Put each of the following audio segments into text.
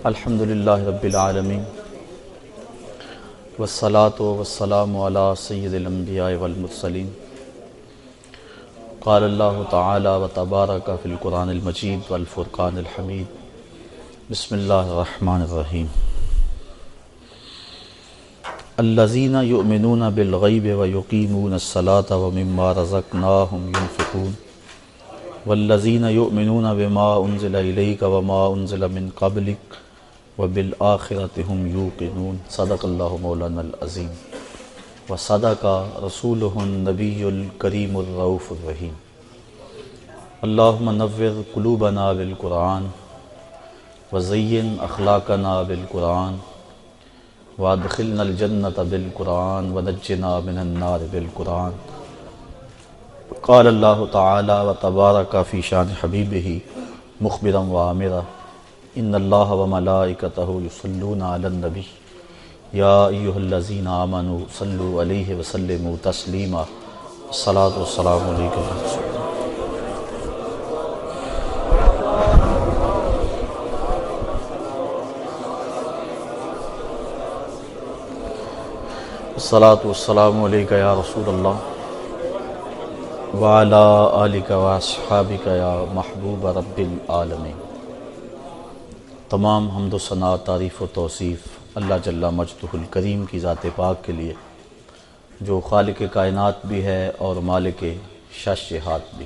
الحمدللہ رب العالمین والصلاة والسلام علی سید الانبیاء والمرسلین قال اللہ تعالی وتبارک فی القرآن المجید والفرقان الحمید بسم اللہ الرحمن الرحیم الذین یؤمنون بالغیب ویقیمون الصلاة ومما رزقناہم ينفقون والذین یؤمنون بما انزل الیک وما انزل من قبلک وبالآخرۃ ہم یوقنون صدق اللہ مولانا العظیم وصدق رسولہ النبی الکریم الرؤوف الرحیم اللہم نور قلوبنا بالقرآن وزین اخلاقنا بالقرآن وادخلنا الجنۃ بالقرآن ونجنا من النار بالقرآن قال اللہ تعالی وتبارک فی شان حبیبہ مخبرا وآمرا ان اللہ وملائکتہ یصلون علی النبی یا ایہا الذین آمنوا صلوا علیہ وسلموا تسلیما الصلاۃ والسلام علیکم الصلاۃ والسلام علیک یا رسول اللہ وعلی آلک واصحابک یا محبوب رب العالمین۔ تمام حمد و ثنا، تعریف و توصیف اللہ جل مجدہ الکریم کی ذات پاک کے لیے جو خالق کائنات بھی ہے اور مالک شش جہات بھی۔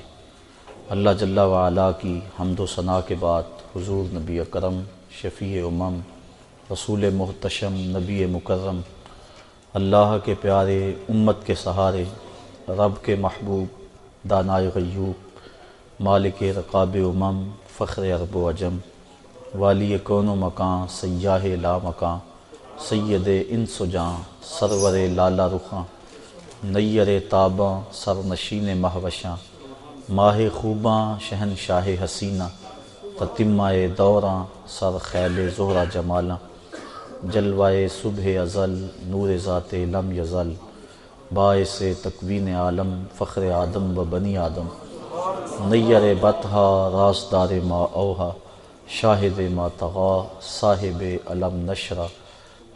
اللہ جل وعلا کی حمد و ثنا کے بعد حضور نبی اکرم شفیع امم رسول محتشم نبی مکرم اللہ کے پیارے امت کے سہارے رب کے محبوب دانائے غیوب مالک رقاب امم فخر عرب و عجم والی کون و مکان سیاہ لا مکان سید انس و جاں سرور لالا رخاں نیر تاباں سرنشین مہوشاں ماہ خوباں شہنشاہ حسینہ تتمہ دوراں سر خیل زہرہ جمالاں جلوائے صبح ازل نور ذات لم یزل باعث تکوین عالم فخر آدم و بنی آدم نیر بطحا رازدار ما اوہا شاہد ما طغا صاحب علم نشرہ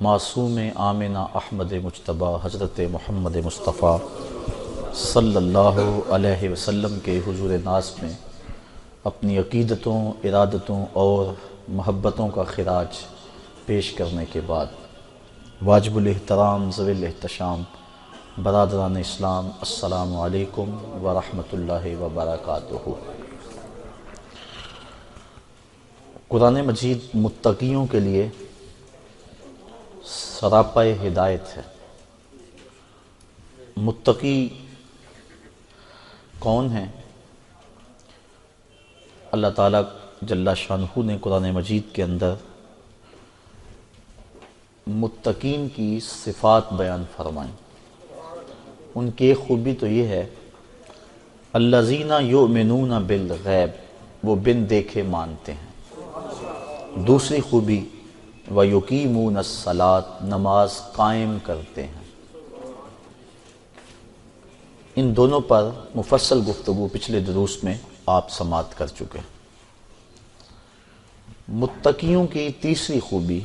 معصوم آمنہ احمد مجتبیٰ حضرت محمد مصطفیٰ صلی اللہ علیہ وسلم کے حضور ناز میں اپنی عقیدتوں ارادتوں اور محبتوں کا خراج پیش کرنے کے بعد واجب الاحترام ذوی الاحتشام برادران اسلام السلام علیکم ورحمۃ اللہ وبرکاتہ۔ قرآن مجید متقیوں کے لیے سراپا ہدایت ہے۔ متقی کون ہیں؟ اللہ تعالیٰ جل شانہ نے قرآن مجید کے اندر متقین کی صفات بیان فرمائیں۔ ان کی ایک خوبی تو یہ ہے الذین یؤمنون بالغیب، وہ بن دیکھے مانتے ہیں۔ دوسری خوبی وَيُقِيمُونَ الصَّلَاةَ، نماز قائم کرتے ہیں۔ ان دونوں پر مفصل گفتگو پچھلے دروس میں آپ سماعت کر چکے ہیں۔ متقیوں کی تیسری خوبی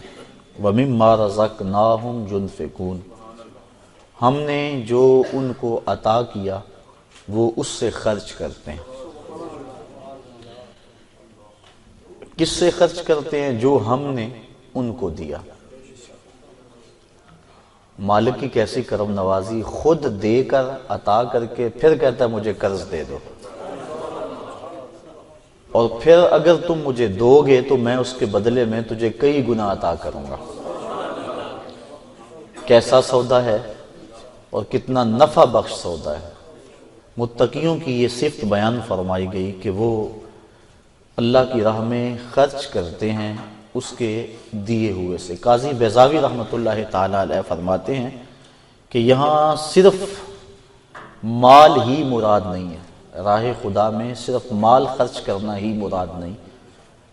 وَمِمَّا رَزَقْنَاهُمْ يُنْفِقُونَ، ہم نے جو ان کو عطا کیا وہ اس سے خرچ کرتے ہیں۔ کس سے خرچ کرتے ہیں؟ جو ہم نے ان کو دیا۔ مالک کی کیسی کرم نوازی، خود دے کر عطا کر کے پھر کہتا ہے مجھے قرض دے دو، اور پھر اگر تم مجھے دو گے تو میں اس کے بدلے میں تجھے کئی گنا عطا کروں گا۔ کیسا سودا ہے اور کتنا نفع بخش سودا ہے۔ متقیوں کی یہ صفت بیان فرمائی گئی کہ وہ اللہ کی راہ میں خرچ کرتے ہیں اس کے دیے ہوئے سے۔ قاضی بیضاوی رحمۃ اللہ تعالی علیہ فرماتے ہیں کہ یہاں صرف مال ہی مراد نہیں ہے، راہ خدا میں صرف مال خرچ کرنا ہی مراد نہیں،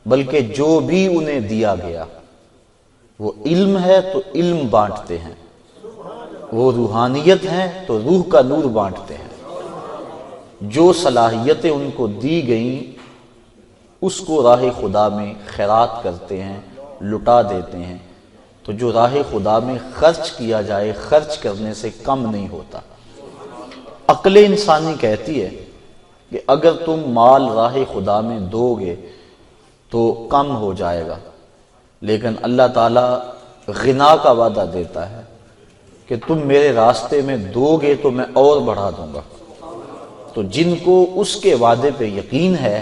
بلکہ جو بھی انہیں دیا گیا وہ علم ہے تو علم بانٹتے ہیں، وہ روحانیت ہے تو روح کا نور بانٹتے ہیں، جو صلاحیتیں ان کو دی گئیں اس کو راہ خدا میں خیرات کرتے ہیں، لٹا دیتے ہیں، تو جو راہ خدا میں خرچ کیا جائے خرچ کرنے سے کم نہیں ہوتا۔ عقل انسانی کہتی ہے کہ اگر تم مال راہ خدا میں دو گے تو کم ہو جائے گا، لیکن اللہ تعالیٰ غنا کا وعدہ دیتا ہے کہ تم میرے راستے میں دو گے تو میں اور بڑھا دوں گا۔ تو جن کو اس کے وعدے پہ یقین ہے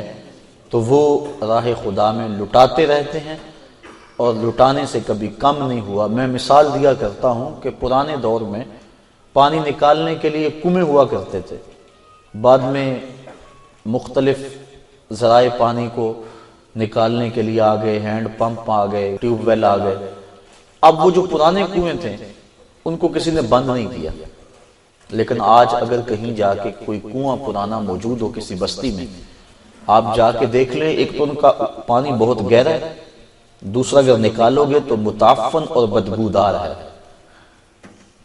تو وہ راہ خدا میں لٹاتے رہتے ہیں اور لٹانے سے کبھی کم نہیں ہوا۔ میں مثال دیا کرتا ہوں کہ پرانے دور میں پانی نکالنے کے لیے کنویں ہوا کرتے تھے، بعد میں مختلف ذرائع پانی کو نکالنے کے لیے آ گئے، ہینڈ پمپ آ گئے، ٹیوب ویل آ گئے۔ اب وہ جو پرانے کنویں تھے ان کو کسی نے بند نہیں کیا، لیکن آج اگر کہیں جا کے کوئی کنواں پرانا موجود ہو کسی بستی میں، آپ جا کے دیکھ لیں، ایک تو ان کا پانی بہت گہرا ہے، دوسرا اگر نکالو گے تو متعفن اور بدبودار ہے۔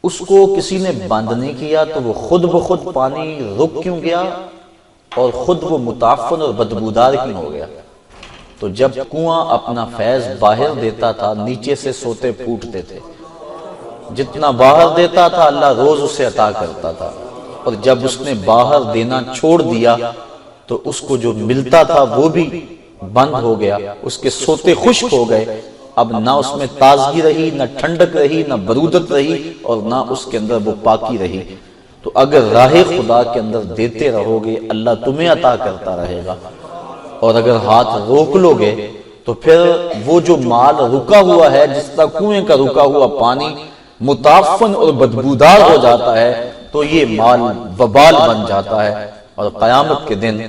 اس کو کسی نے بند نہیں کیا تو وہ خود بخود پانی رک کیوں گیا اور خود وہ متعفن اور بدبودار کیوں ہو گیا؟ تو جب کنواں اپنا فیض باہر دیتا تھا نیچے سے سوتے پھوٹتے تھے، جتنا باہر دیتا تھا اللہ روز اسے عطا کرتا تھا، اور جب اس نے باہر دینا چھوڑ دیا تو اس کو جو ملتا تھا وہ بھی بند ہو گیا، اس کے سوتے خشک ہو گئے، اب نہ اس میں تازگی رہی، نہ ٹھنڈک رہی، نہ برودت رہی، اور نہ اس کے اندر وہ پاکی رہی۔ تو اگر راہ خدا کے اندر دیتے رہو گے اللہ تمہیں عطا کرتا رہے گا، اور اگر ہاتھ روک لو گے تو پھر وہ جو مال رکا ہوا ہے، جس طرح کنویں کا رکا ہوا پانی متعفن اور بدبودار ہو جاتا ہے تو یہ مال وبال بن جاتا ہے، اور قیامت کے دن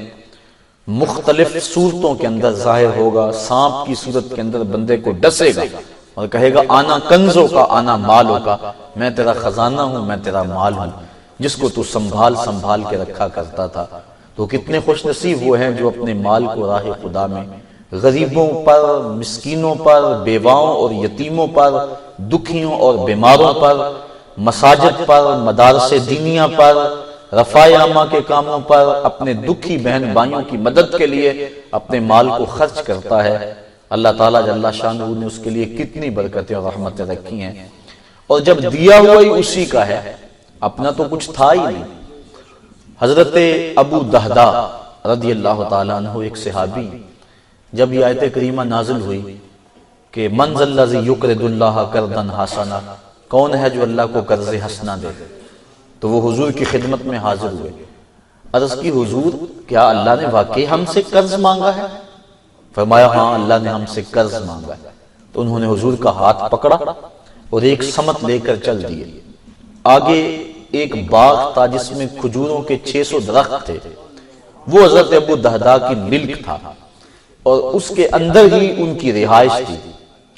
مختلف صورتوں کے اندر ظاہر ہوگا۔ سانپ کی صورت کے اندر بندے کو ڈسے گا اور کہے گا آنا کنزوں کا آنا مالوں کا، میں تیرا خزانہ ہوں، میں تیرا مال ہوں، جس کو تو سنبھال سنبھال کے رکھا کرتا تھا۔ تو کتنے خوش نصیب وہ ہیں جو اپنے مال کو راہ خدا میں غریبوں پر، مسکینوں پر، بیواؤں اور یتیموں پر، دکھیوں اور بیماروں پر، مساجد پر، مدارس دینیہ پر، رفاع عامہ کے کاموں پر، اپنے دکھی بہن بھائیوں کی مدد کے لیے اپنے مال کو خرچ کرتا ہے۔ اللہ تعالیٰ جل شانہ نے اس کے لیے کتنی برکتیں اور رحمتیں رکھی ہیں، اور جب دیا ہوا ہی اسی کا ہے، اپنا تو کچھ تھا ہی نہیں۔ حضرت ابو دہدا رضی اللہ تعالیٰ عنہ ایک صحابی، جب یہ آیت کریمہ نازل ہوئی کہ من ذا الذی یقرض اللہ قرضا حسنا، کون ہے جو اللہ کو قرض حسنا دے، تو وہ حضور کی خدمت میں حاضر ہوئے۔ عرض کی حضور کیا اللہ نے واقعی ہم سے قرض مانگا ہے؟ فرمایا ہاں اللہ نے ہم سے قرض مانگا ہے۔ تو انہوں نے حضور کا ہاتھ پکڑا اور ایک سمت لے کر چل دیے۔ آگے ایک باغ تھا جس میں کھجوروں کے 600 درخت تھے، وہ حضرت ابو دہدا کی ملک تھا، اور اس کے اندر ہی ان کی رہائش تھی،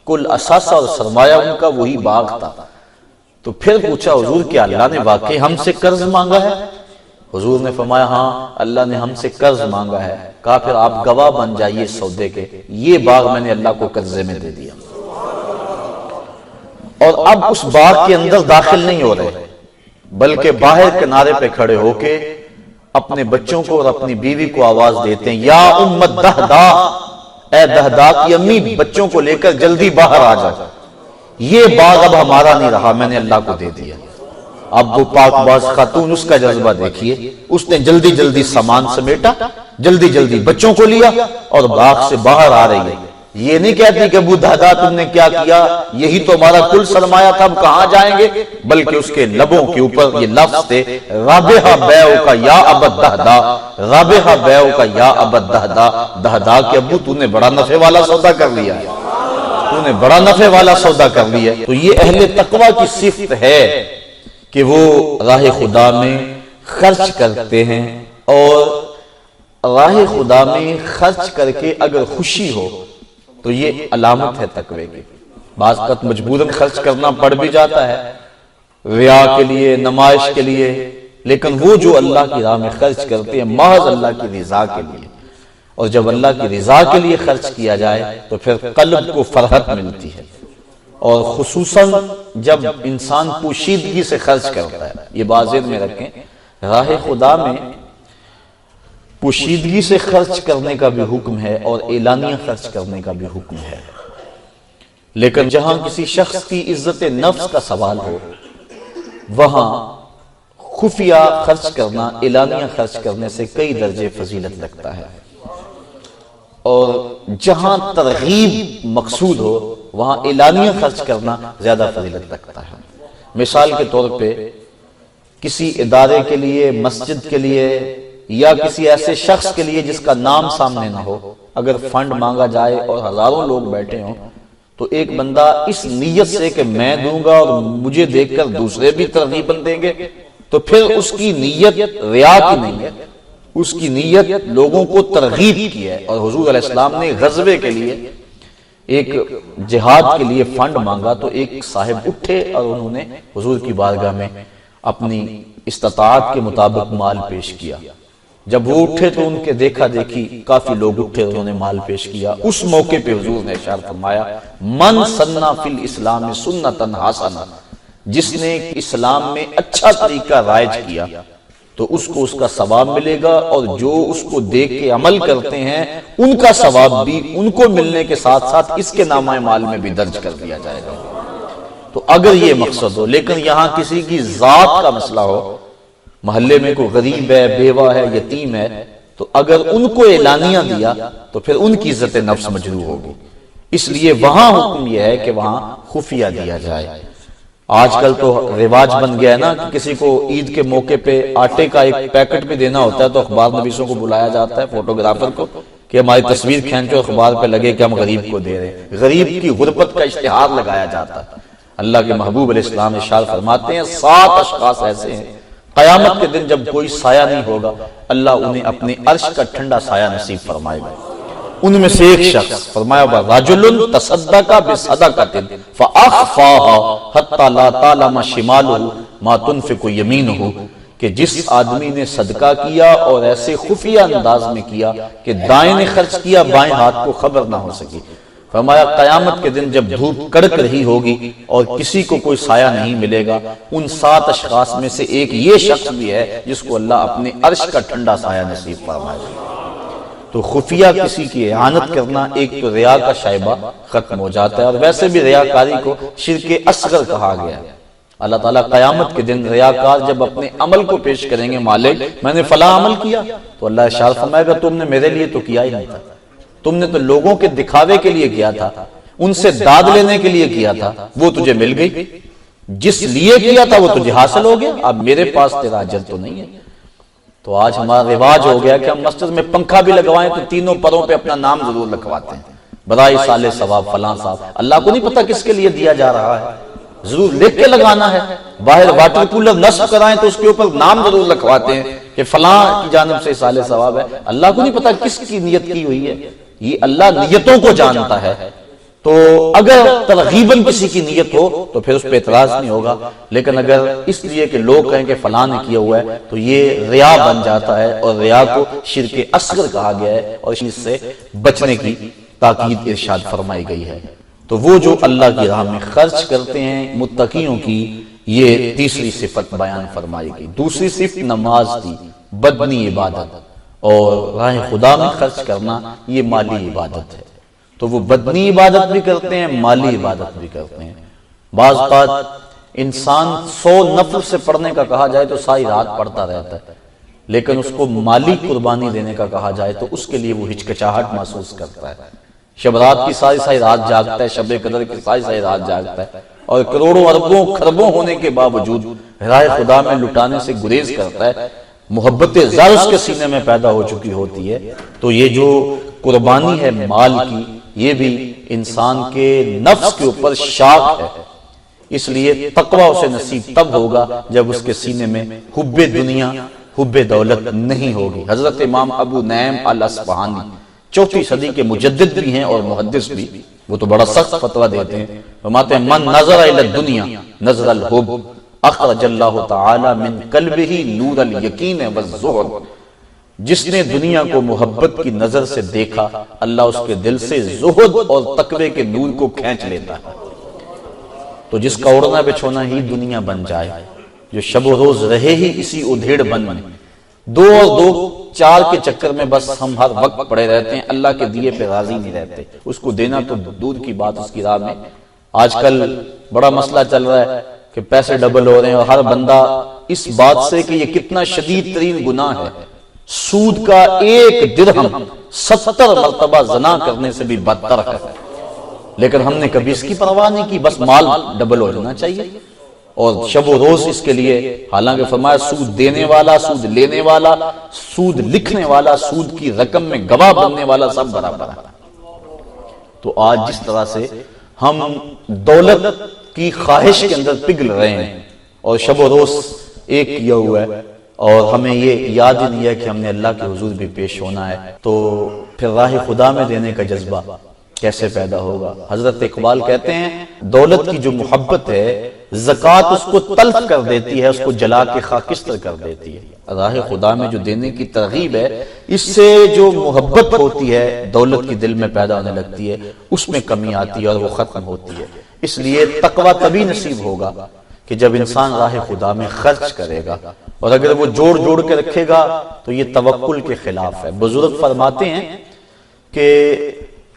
کل اثاثہ اور سرمایہ ان کا وہی باغ تھا۔ تو پھر پوچھا حضور کیا اللہ نے واقعی ہم سے قرض مانگا ہے؟ حضور نے فرمایا ہاں اللہ نے ہم سے قرض مانگا ہے۔ کہا پھر آپ گواہ بن جائیے سودے کے، یہ باغ میں نے اللہ کو قرضے میں دے دیا، اور اب اس باغ کے اندر داخل نہیں ہو رہے، بلکہ باہر کنارے پہ کھڑے ہو کے اپنے بچوں کو اور اپنی بیوی کو آواز دیتے ہیں یا ام دہدا، اے دہدا کی امی بچوں کو لے کر جلدی باہر آ جا، یہ باغ اب ہمارا نہیں رہا، میں نے اللہ کو دے دیا۔ اب وہ پاک باز خاتون، اس کا جذبہ دیکھیے، اس نے جلدی جلدی سامان سمیٹا، جلدی جلدی بچوں کو لیا اور باغ سے باہر آ رہی ہے۔ یہ نہیں کہتی کہ ابو دہدا تم نے کیا کیا، یہی تو ہمارا کل سرمایہ تھا، اب کہاں جائیں گے، بلکہ اس کے لبوں کے اوپر یہ لفظ تھے رابحہ بیعو کا یا ابا دہدا، رابحہ بیعو کا یا ابا دہدا، دہدا کے ابو تو نے بڑا نفع والا سودا کر لیا، تو نے بڑا نفع والا سودا کر لیا۔ تو یہ اہل تقوی کی صفت ہے کہ وہ راہ خدا میں خرچ کرتے ہیں، اور راہ خدا میں خرچ کر کے اگر خوشی ہو تو یہ علامت ہے تقوی کی۔ بعض وقت مجبوراً خرچ کرنا پڑ بھی جاتا ہے ریا کے لیے، نمائش کے لیے، لیکن وہ جو اللہ کی راہ میں خرچ کرتے ہیں محض اللہ کی رضا کے لیے، اور جب اللہ کی رضا کے لیے خرچ کیا جائے تو پھر قلب کو فرحت ملتی ہے، اور خصوصاً جب انسان پوشیدگی سے خرچ کرتا ہے۔ یہ بات ذہن میں رکھیں، راہ خدا میں پوشیدگی سے خرچ کرنے کا بھی حکم ہے اور اعلانیہ خرچ کرنے کا بھی حکم ہے۔ لیکن جہاں کسی شخص کی عزت نفس کا سوال ہو وہاں خفیہ خرچ کرنا اعلانیہ خرچ کرنے سے کئی درجے فضیلت رکھتا ہے، اور جہاں ترغیب مقصود ہو وہاں اعلانیہ خرچ کرنا زیادہ فضیلت رکھتا ہے۔ مثال کے طور پہ کسی ادارے کے لیے، مسجد کے لیے، یا کسی ایسے شخص کے لیے جس کا نام سامنے نہ ہو، اگر فنڈ مانگا جائے اور ہزاروں لوگ بیٹھے ہوں تو ایک بندہ اس نیت سے کہ میں دوں گا اور مجھے دیکھ کر دوسرے بھی ترغیباً دیں گے، تو پھر اس کی نیت ریا کی نہیں ہے، اس کی نیت لوگوں کو ترغیب کی ہے۔ اور حضور علیہ السلام نے غزوے کے لیے، ایک جہاد کے لیے فنڈ مانگا تو ایک صاحب اٹھے اور انہوں نے حضور کی بارگاہ میں اپنی استطاعت کے مطابق مال پیش کیا۔ جب وہ اٹھے تو ان کے دیکھا دیکھی کافی لوگ اٹھے، انہوں نے مال پیش کیا۔ اس موقع پہ حضور نے ارشاد فرمایا، من سنّا فی الاسلام سنتا حسنہ، جس نے اسلام میں اچھا طریقہ رائج کیا تو اس کو اس کا ثواب ملے گا، اور جو اس کو دیکھ کے عمل کرتے ہیں ان کا ثواب بھی ان کو ملنے کے ساتھ ساتھ اس کے نامہ مال میں بھی درج کر دیا جائے گا۔ تو اگر یہ مقصد ہو، لیکن یہاں کسی کی ذات کا مسئلہ ہو، محلے میں کوئی غریب ہے، بیوہ ہے، یتیم ہے، تو اگر ان کو اعلانیہ دیا تو پھر ان کی عزت نفس مجروح ہوگی، اس لیے وہاں حکم یہ ہے کہ وہاں خفیہ دیا جائے۔ آج کل تو رواج بن گیا ہے نا کہ کسی کو عید کے موقع پہ آٹے کا ایک پیکٹ بھی دینا ہوتا ہے تو اخبار نویسوں کو بلایا جاتا ہے، فوٹوگرافر کو، کہ ہماری تصویر کھینچو اخبار پہ لگے کہ ہم غریب کو دے رہے ہیں۔ غریب کی غربت کا اشتہار لگایا جاتا ہے۔ اللہ کے محبوب علیہ السلام ارشاد فرماتے ہیں 7 اشخاص ایسے ہیں قیامت کے دن جب کوئی سایہ نہیں ہوگا اللہ انہیں اپنے عرش کا ٹھنڈا سایہ نصیب فرمائے گا۔ ان میں سے ایک شخص فرمایا رجل تصدق بصدقۃ فاخفاها حتى لا تعلم شماله ما تنفق يمينه، کہ جس آدمی نے صدقہ کیا اور ایسے خفیہ انداز میں کیا کہ دائیں نے خرچ کیا بائیں ہاتھ کو خبر نہ ہو سکی۔ فرمایا قیامت کے دن جب دھوپ کڑک رہی ہوگی اور کسی کو کوئی سایہ نہیں ملے گا، ان 7 اشخاص میں سے ایک یہ شخص بھی ہے جس کو اللہ اپنے عرش کا ٹھنڈا سایہ نصیب فرمائے گا۔ تو خفیہ کسی کی اعانت کرنا ایک تو ریا کا شائبہ ختم ہو جاتا ہے، اور ویسے بھی ریاکاری کو شرک اصغر کہا گیا ہے۔ اللہ تعالیٰ قیامت کے دن ریاکار جب اپنے عمل کو پیش کریں گے، مالک میں نے فلاں عمل کیا، تو اللہ ارشاد فرمائے گا تم نے میرے لیے تو کیا ہی نہیں تھا، تم نے تو لوگوں کے دکھاوے کے لیے کیا تھا، ان سے داد لینے کے لیے کیا تھا، وہ تجھے مل گئی، جس لیے کیا تھا وہ تجھے حاصل ہو گیا، اب میرے پاس تیرا اجر تو نہیں ہے۔ تو آج ہمارا رواج ہو گیا کہ ہم مسجد میں پنکھا بھی لگوائیں تو تینوں پروں پہ اپنا نام ضرور لکھواتے ہیں، برائے سال ثواب فلاں صاحب۔ اللہ کو نہیں پتا کس کے لیے دیا جا رہا ہے، ضرور لکھ کے لگانا ہے۔ باہر واٹر کولر نصب کرائیں تو اس کے اوپر نام ضرور لکھواتے ہیں کہ فلاں کی جانب سے سال ثواب ہے۔ اللہ کو نہیں پتا کس کی نیت کی ہوئی ہے، یہ اللہ نیتوں کو جانتا ہے۔ تو اگر ترغیباً کسی کی نیت ہو تو پھر اس پہ اعتراض نہیں ہوگا، لیکن اگر اس لیے کہ لوگ کہیں کہ فلاں نے کیا ہوا ہے تو یہ ریا بن جاتا ہے، اور ریا کو شرک اصغر کہا گیا ہے، اور اس سے بچنے کی تاکید ارشاد فرمائی گئی ہے۔ تو وہ جو اللہ کی راہ میں خرچ کرتے ہیں متقیوں کی، یہ تیسری صفت بیان فرمائی گئی۔ دوسری صفت نماز تھی، بدنی عبادت، اور راہ خدا میں خرچ کرنا یہ مالی عبادت ہے۔ تو وہ بدنی عبادت بھی کرتے ہیں، مالی عبادت بھی کرتے ہیں۔ بعض بات انسان 100 نفل سے پڑھنے کا کہا جائے تو ساری رات پڑھتا رہتا ہے، لیکن اس کو مالی قربانی دینے کا کہا جائے تو اس کے لیے وہ ہچکچاہٹ محسوس کرتا ہے۔ شب رات کی ساری رات جاگتا ہے، شب قدر کی ساری رات جاگتا ہے، اور کروڑوں اربوں خربوں ہونے کے باوجود راہ خدا میں لٹانے سے گریز کرتا ہے۔ محبت زر اس کے سینے میں پیدا ہو چکی ہوتی ہے۔ تو یہ جو قربانی ہے مال کی، یہ بھی انسان کے نفس کے اوپر شاق ہے، اس لیے تقوی اسے نصیب تب ہوگا جب اس کے سینے میں حب دنیا، حب دولت نہیں ہوگی۔ حضرت امام ابو نعیم الاصفہانی 4 صدی کے مجدد بھی ہیں اور محدث بھی، وہ تو بڑا سخت فتویٰ دیتے ہیں، فرماتے ہیں من نظر الی الدنیا نظر الحب اخرج اللہ تعالی من قلبہ نور الیقین والزہد، جس نے دنیا کو محبت کی نظر سے دیکھا اللہ اس کے دل سے زہد اور تقوی کے نور کو کھینچ لیتا ہے۔ تو جس کا اڑنا بچھونا ہی دنیا بن جائے، جو شب و روز رہے ہی اسی ادھیڑ بن میں، 2 اور 2 4 کے چکر میں بس ہم ہر وقت پڑے رہتے ہیں، اللہ کے دیے پہ راضی نہیں رہتے، اس کو دینا تو دور کی بات، اس کی راہ میں آج کل بڑا مسئلہ چل رہا ہے کہ پیسے ڈبل ہو رہے ہیں، اور ہر بندہ اس بات سے کہ یہ کتنا شدید ترین گناہ ہے، سود کا ایک درہم 70 مرتبہ زنا کرنے سے بھی بدتر ہے، لیکن ہم نے کبھی اس کی پرواہ نہیں کی، بس مال ڈبل ہو جانا چاہیے، اور شب و روز اس کے لیے، حالانکہ فرمایا سود دینے والا، سود لینے والا، سود لکھنے والا، سود کی رقم میں گواہ بننے والا سب برابر ہے۔ تو آج جس طرح سے ہم دولت کی خواہش کے اندر پگھل رہے ہیں اور شب و روز ایک کیا ہوا ہے، اور ہمیں یہ یاد ہی نہیں ہے کہ ہم نے اللہ کے حضور بھی پیش ہونا ہے، تو پھر راہ خدا میں دینے کا جذبہ کیسے پیدا ہوگا؟ حضرت اقبال کہتے ہیں دولت کی جو محبت ہے زکوٰۃ اس کو تلف کر دیتی ہے، اس کو جلا کے خاکستر کر دیتی ہے۔ راہ خدا میں جو دینے کی ترغیب ہے، اس سے جو محبت ہوتی ہے دولت کی دل میں پیدا ہونے لگتی ہے، اس میں کمی آتی ہے اور وہ ختم ہوتی ہے۔ اس لیے تقویٰ تبھی نصیب ہوگا کہ جب انسان راہ خدا میں خرچ کرے گا، اور اگر وہ جوڑ جوڑ کے رکھے گا تو یہ توکل کے خلاف ہے۔ بزرگ فرماتے ہیں کہ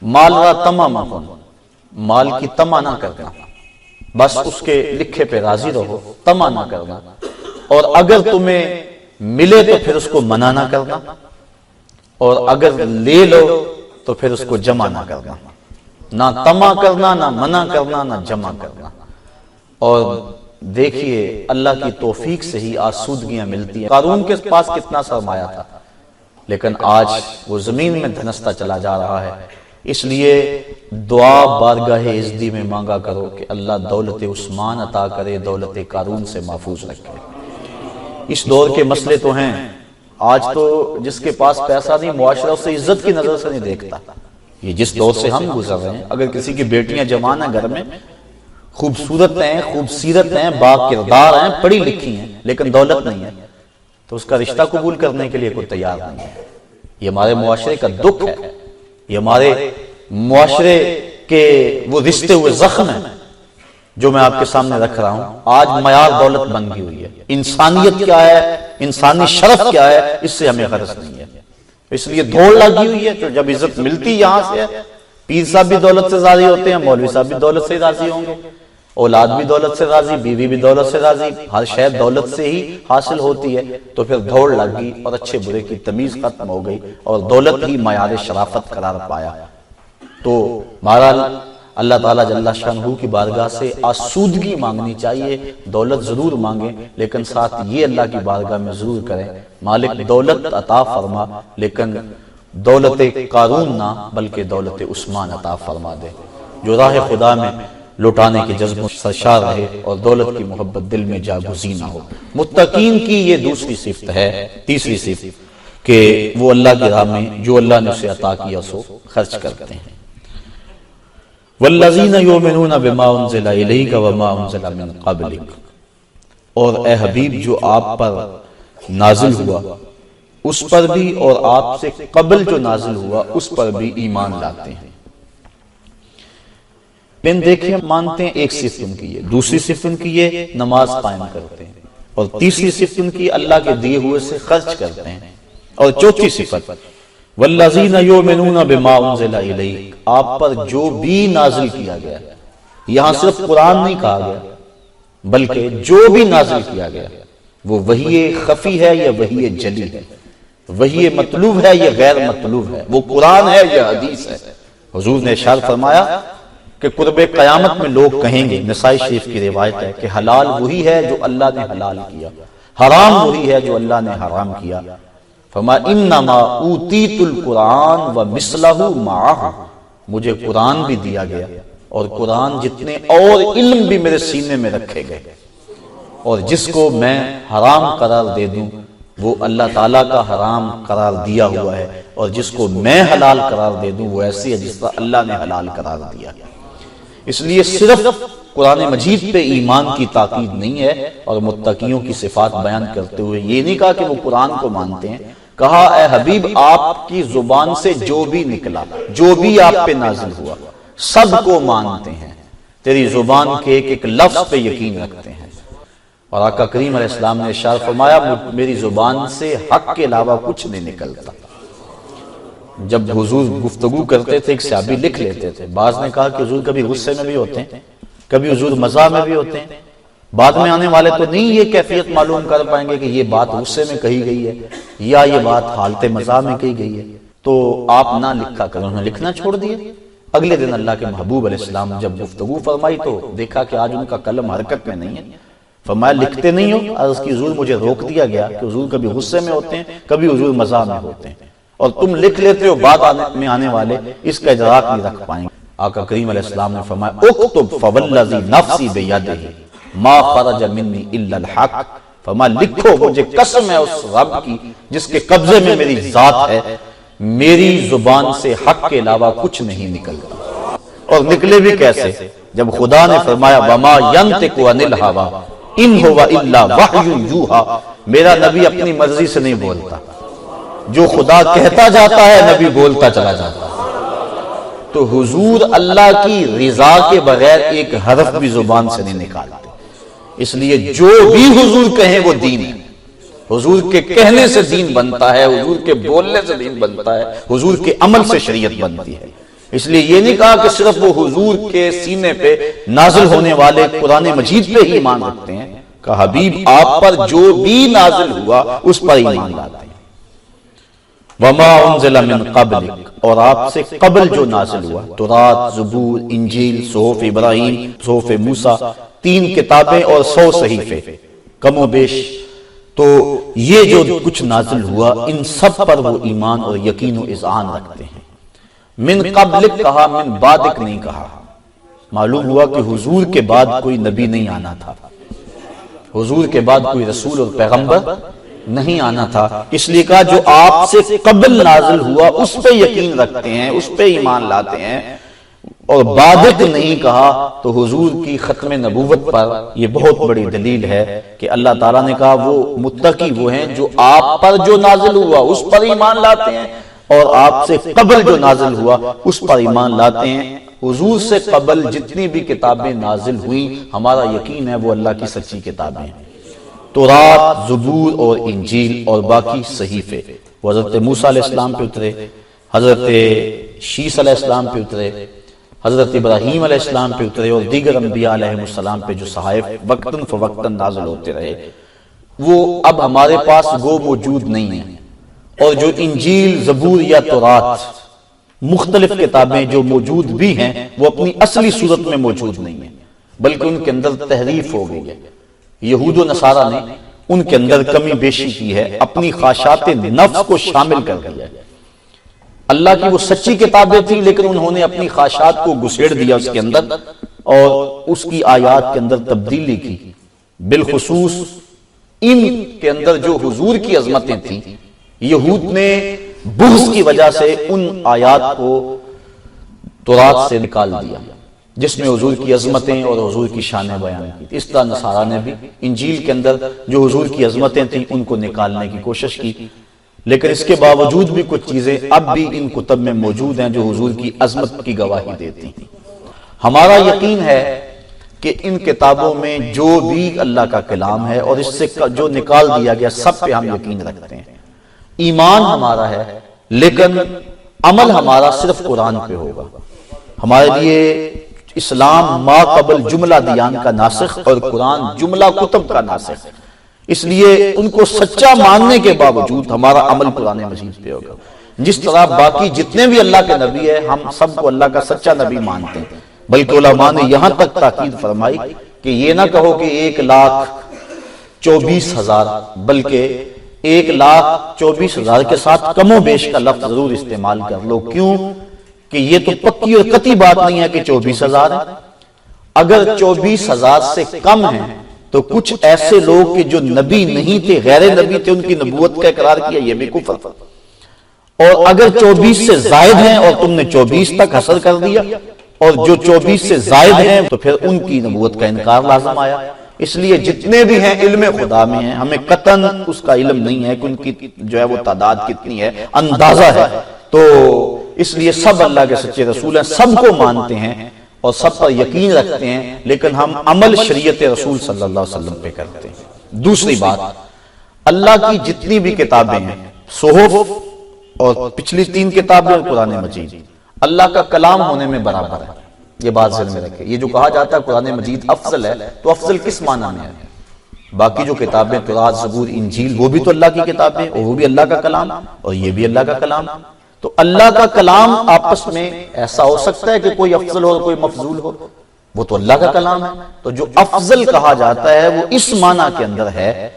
مال را طمع مکن، مال کی طمع نہ کرنا، بس اس کے لکھے پہ راضی رہو، طمع نہ کرنا، اور اگر تمہیں ملے تو پھر اس کو منع نہ کرنا، اور اگر لے لو تو پھر اس کو جمع نہ کرنا، نہ طمع کرنا، نہ منع کرنا، نہ جمع کرنا۔ اور دیکھیے اللہ کی توفیق سے ہی آسودگیاں ملتی ہیں۔ قارون کے پاس کتنا سرمایہ تھا، لیکن آج وہ زمین میں دھنستا چلا جا رہا ہے۔ اس لیے دعا بارگاہ عزدی میں مانگا کرو کہ اللہ دولت عثمان عطا کرے، دولت قارون سے محفوظ رکھے۔ اس دور کے مسئلے تو ہیں، آج تو جس کے پاس پیسہ نہیں معاشرہ اسے عزت کی نظر سے نہیں دیکھتا۔ یہ جس دور سے ہم گزر رہے ہیں، اگر کسی کی بیٹیاں جوان ہیں گھر میں، خوبصورت ہیں، خوبصیرت ہیں، با کردار ہیں، پڑھی لکھی ہیں، لیکن دولت نہیں ہے، تو اس کا رشتہ قبول کرنے کے لیے کوئی تیار نہیں ہے۔ یہ ہمارے معاشرے کا دکھ ہے، یہ ہمارے معاشرے کے وہ رشتے ہوئے زخم ہیں جو میں آپ کے سامنے رکھ رہا ہوں۔ آج معیار دولت بن گئی ہوئی ہے، انسانیت کیا ہے، انسانی شرف کیا ہے، اس سے ہمیں غرض نہیں ہے۔ اس لیے دوڑ لگی ہوئی ہے، تو جب عزت ملتی یہاں سے ہے، پیر صاحب بھی دولت سے راضی ہوتے ہیں، مولوی صاحب بھی دولت سے راضی ہوں گے، اولاد بھی دولت سے راضی، بیوی بھی دولت سے راضی، ہر شے دولت سے ہی حاصل ہوتی ہے، تو پھر دوڑ لگ گئی اور اچھے برے کی تمیز ختم ہو گئی، اور دولت ہی معیار شرافت قرار پایا۔ تو بہرحال اللہ تعالیٰ جل شانہ کی بارگاہ سے آسودگی مانگنی چاہیے، دولت ضرور مانگیں، لیکن ساتھ یہ اللہ کی بارگاہ میں ضرور کریں مالک دولت عطا فرما، لیکن دولت قارون نہ بلکہ دولت عثمان عطا فرما دے، جو راہ خدا میں لوٹانے کے جذبوں سرشار رہے اور دولت کی محبت دل میں جاگزین نہ ہو۔ متقین کی یہ دوسری صفت ہے، تیسری صفت کہ وہ اللہ کی راہ میں جو اللہ نے اسے عطا کیا سو خرچ کرتے ہیں۔ والذین یؤمنون بما انزل الیک وما انزل من قبلک، اور اے حبیب جو آپ پر نازل ہوا اس پر بھی اور آپ سے قبل جو نازل ہوا اس پر بھی ایمان لاتے ہیں۔ پھر دیکھیں مانتے ہیں، ایک صفت ان کی ہے، دوسری صفت ان کی ہے نماز قائم کرتے ہیں، اور تیسری صفت ان کی اللہ کے دیے ہوئے سے خرچ کرتے ہیں، اور چوتھی صفت والذین یؤمنون بما انزل الیک، آپ پر جو بھی نازل کیا گیا، یہاں صرف قرآن نہیں کہا گیا بلکہ جو بھی نازل کیا گیا، وہ وحی خفی ہے یا وحی جلی ہے، وحی مطلوب ہے یا غیر مطلوب ہے، وہ قرآن ہے یا حدیث ہے۔ حضور نے ارشاد فرمایا کہ قرب قیامت میں لوگ کہیں گے، نسائی شریف کی روایت ہے کہ حلال وہی ہے جو اللہ نے حلال کیا، حرام وہی ہے جو اللہ نے حرام کیا۔ فرمایا انما اوتیت القرآن ومثلہ معہ، مجھے قرآن بھی دیا گیا اور قرآن جتنے اور علم بھی میرے سینے میں رکھے گئے، اور جس کو میں حرام قرار دے دوں وہ اللہ تعالیٰ کا حرام قرار دیا ہوا ہے، اور جس کو میں حلال قرار دے دوں وہ ایسی ہے جس کا اللہ نے حلال قرار دیا۔ اس لیے صرف قرآن مجید پہ ایمان کی تاکید نہیں ہے، اور متقیوں کی صفات بیان کرتے ہوئے یہ نہیں کہا کہ وہ قرآن کو مانتے ہیں، کہا اے حبیب آپ کی زبان سے جو بھی نکلا، جو بھی آپ پہ نازل ہوا، سب کو مانتے ہیں، تیری زبان کے ایک ایک لفظ پہ یقین رکھتے ہیں۔ اور آقا کریم علیہ السلام نے ارشاد فرمایا میری زبان سے حق کے علاوہ کچھ نہیں نکلتا۔ جب حضور گفتگو کرتے تھے ایک صحابی لکھ لیتے تھے، بعض نے کہا کہ حضور کبھی غصے میں بھی ہوتے ہیں، کبھی حضور مزاح میں بھی ہوتے ہیں، بعد میں آنے والے تو نہیں یہ کیفیت معلوم کر پائیں گے کہ یہ بات غصے میں کہی گئی ہے یا یہ بات حالت مزاح میں کہی گئی ہے، تو آپ نہ لکھا کریں۔ انہوں نے لکھنا چھوڑ دیا۔ اگلے دن اللہ کے محبوب علیہ السلام جب گفتگو فرمائی تو دیکھا کہ آج ان کا قلم حرکت میں نہیں ہے۔ فرمایا لکھتے نہیں ہو؟ عرض کی حضور مجھے روک دیا گیا کہ حضور کبھی غصے میں ہوتے ہیں، کبھی حضور مزاح میں ہوتے ہیں، اور تم لکھ لیتے ہو، بعد میں آنے والے اس کا ادراک نہیں رکھ پائیں گے۔ آقا کریم علیہ السلام نے فرمایا اکتب فوالذی نفسی بیدہ ما خرج منی الا الحق، فرمایا لکھو مجھے قسم ہے اس رب کی جس کے قبضے میں میری ذات ہے، میری زبان سے حق کے علاوہ کچھ نہیں نکلتا۔ اور نکلے بھی کیسے؟ جب خدا نے فرمایا وما ینطق عن الہوی ان هو الا وحی یوحی، میرا نبی اپنی مرضی سے نہیں بولتا، جو خدا کہتا جاتا ہے نبی بولتا چلا جاتا ہے۔ تو حضور اللہ کی رضا کے بغیر ایک حرف بھی زبان سے نہیں نکالتے، اس لیے جو بھی حضور کہیں وہ دین ہے۔ حضور کے کہنے سے دین بنتا ہے، حضور کے بولنے سے دین بنتا ہے، حضور کے عمل سے شریعت بنتی ہے۔ اس لیے یہ نہیں کہا کہ صرف وہ حضور کے سینے پہ نازل ہونے والے قرآن مجید پہ ہی ایمان رکھتے ہیں، کہ حبیب آپ پر جو بھی نازل ہوا اس پر ایمان لاتے ہیں۔ وما انزل من قبلک، اور آپ سے قبل جو نازل ہوا، تورات، زبور، انجیل، صحف ابراہیم، صحف موسیٰ، 3 کتابیں اور 100 صحیفے کم و بیش، تو یہ جو کچھ نازل ہوا ان سب پر وہ ایمان اور یقین و اذعان رکھتے ہیں۔ من قبلک کہا، من بعدک نہیں کہا۔ معلوم ہوا کہ حضور کے بعد کوئی نبی نہیں آنا تھا، حضور کے بعد کوئی رسول اور پیغمبر نہیں آنا تھا، اس لیے کہا جو آپ سے قبل نازل ہوا اس پہ یقین رکھتے ہیں، اس پہ ایمان لاتے ہیں، اور بعدک نہیں کہا تو حضور کی ختم نبوت پر یہ بہت بڑی دلیل ہے کہ اللہ تعالیٰ نے کہا وہ متقی وہ ہیں جو آپ پر جو نازل ہوا اس پر ایمان لاتے ہیں، اور آپ سے قبل جو نازل ہوا اس پر ایمان لاتے ہیں۔ حضور سے قبل جتنی بھی کتابیں نازل ہوئیں ہمارا یقین ہے وہ اللہ کی سچی کتابیں ہیں، تورات، زبور اور انجیل اور باقی صحیفے، وہ حضرت موسیٰ علیہ السلام پہ اترے، حضرت شیس علیہ السلام پہ اترے، حضرت ابراہیم علیہ السلام پہ اترے، اور دیگر انبیاء علیہ السلام پہ جو صحائف وقتاً فوقتاً نازل ہوتے رہے، وہ اب ہمارے پاس وہ موجود نہیں ہیں۔ اور جو انجیل، زبور یا تورات مختلف کتابیں جو موجود بھی ہیں وہ اپنی اصلی صورت میں موجود نہیں ہیں، بلکہ ان کے اندر تحریف ہو گئی ہے۔ یہود و نصارہ نے ان کے اندر کمی بیشی کی ہے، اپنی خواہشات نفس کو شامل کر دیا ہے۔ اللہ کی وہ سچی کتابیں تھیں لیکن انہوں نے اپنی خواہشات کو گھسیڑ دیا اس کے اندر، اور اس کی آیات کے اندر تبدیلی کی۔ بالخصوص ان کے اندر جو حضور کی عظمتیں تھیں، یہود نے بغض کی وجہ سے ان آیات کو تورات سے نکال دیا جس میں حضور کی عظمتیں اور حضور کی شانیں بیان کی۔ اس طرح نصارہ نے بھی انجیل کے اندر جو حضور کی عظمتیں تھیں ان کو نکالنے کی کوشش کی، لیکن اس کے باوجود بھی کچھ چیزیں اب بھی ان کتب میں موجود ہیں جو حضور کی عظمت کی گواہی دیتی ہیں۔ ہمارا یقین ہے کہ ان کتابوں میں جو بھی اللہ کا کلام ہے اور اس سے جو نکال دیا گیا سب پہ ہم یقین رکھتے ہیں۔ ایمان ہمارا ہے لیکن عمل ہمارا صرف قرآن پہ ہوگا۔ ہمارے لیے اسلام ما قبل جملہ دیان کا ناسخ اور قرآن جملہ کتب کا ناسخ، اس لیے ان کو سچا ماننے کے باوجود ہمارا عمل قرآن مجید پہ ہوگا۔ جس طرح باقی جتنے بھی اللہ کے نبی ہیں ہم سب کو اللہ کا سچا نبی مانتے ہیں، بلکہ علماء نے یہاں تک تاکید فرمائی کہ یہ نہ کہو کہ 1,24,000 بلکہ 1,24,000 کے ساتھ کم و بیش کا لفظ ضرور استعمال کر لو۔ کیوں کہ یہ تو پکی اور قطعی بات نہیں ہے کہ 24,000 ہے۔ اگر 24,000 سے کم ہیں تو کچھ ایسے لوگ کہ جو نبی نہیں تھے، غیر نبی تھے، ان کی نبوت کا اقرار کیا، یہ بھی کفر۔ اور اگر 24 سے زائد ہیں اور تم نے 24 تک حصر کر دیا، اور جو 24 سے زائد ہیں تو پھر ان کی نبوت کا انکار لازم آیا۔ اس لیے جتنے بھی ہیں علم خدا میں ہیں، ہمیں قطعاً اس کا علم نہیں ہے کہ ان کی جو ہے وہ تعداد کتنی ہے، اندازہ ہے۔ تو اس لیے سب اللہ کے سچے رسول ہیں، سب کو مانتے ہیں اور سب پر یقین رکھتے ہیں، لیکن ہم عمل شریعت رسول صلی اللہ علیہ وسلم پہ کرتے ہیں۔ دوسری بات، اللہ کی جتنی بھی کتابیں ہیں، صحف اور پچھلی 3 کتابیں اور قرآن مجید، اللہ کا کلام ہونے میں برابر ہے۔ یہ بات ذہن میں رکھے. یہ جو کہا جاتا ہے قرآن مجید افضل ہے، تو افضل کس معنی میں ہے؟ باقی جو کتابیں تورات، زبور، انجیل، وہ بھی تو اللہ کی کتابیں اور وہ بھی اللہ کا کلام، اور یہ بھی اللہ کا کلام. تو اللہ کا کلام آپس میں ایسا ہو سکتا ہے کہ کوئی افضل ہو اور کوئی مفضول ہو؟ وہ تو اللہ کا کلام ہے. تو جو افضل کہا جاتا ہے وہ اس معنی کے اندر ہے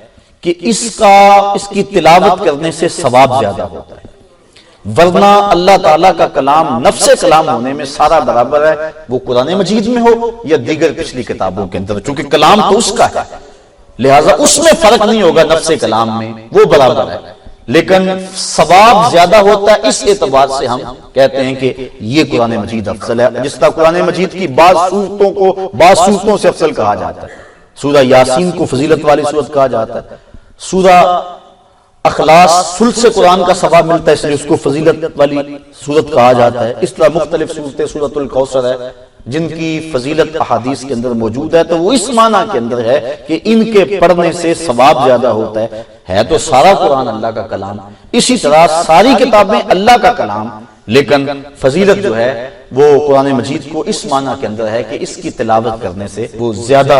کہ اس کی تلاوت کرنے سے ثواب زیادہ ہوتا ہے. ورنہ اللہ تعالیٰ کا کلام نفس کلام ہونے میں سارا برابر ہے، وہ قرآن مجید میں ہو یا دیگر پچھلی کتابوں کے اندر، چونکہ کلام تو اس کا ہے، لہٰذا اس میں فرق نہیں ہوگا. نفس کلام میں وہ برابر ہے، لیکن ثواب زیادہ ہوتا ہے. اس اعتبار سے ہم کہتے ہیں کہ یہ قرآن مجید افضل ہے. جس طرح قرآن مجید کی بعض صورتوں کو بعض صورتوں سے افضل کہا جاتا ہے. سورہ یاسین کو فضیلت والی صورت کہا جاتا ہے. سورہ اخلاص ثلث سے قرآن کا ثواب ملتا ہے، اس لیے اس کو فضیلت والی صورت کہا جاتا ہے. اس طرح مختلف صورتیں، سورۃ الکوثر ہے جن کی فضیلت احادیث کے اندر موجود ہے، تو وہ اس معنی کے اندر ہے کہ ان کے پڑھنے سے ثواب زیادہ ہوتا ہے تو سارا قرآن اللہ کا کلام. اسی طرح ساری کتابیں اللہ کا کلام، لیکن فضیلت جو ہے وہ قرآن مجید کو اس معنی کے اندر ہے کہ اس کی تلاوت کرنے سے وہ زیادہ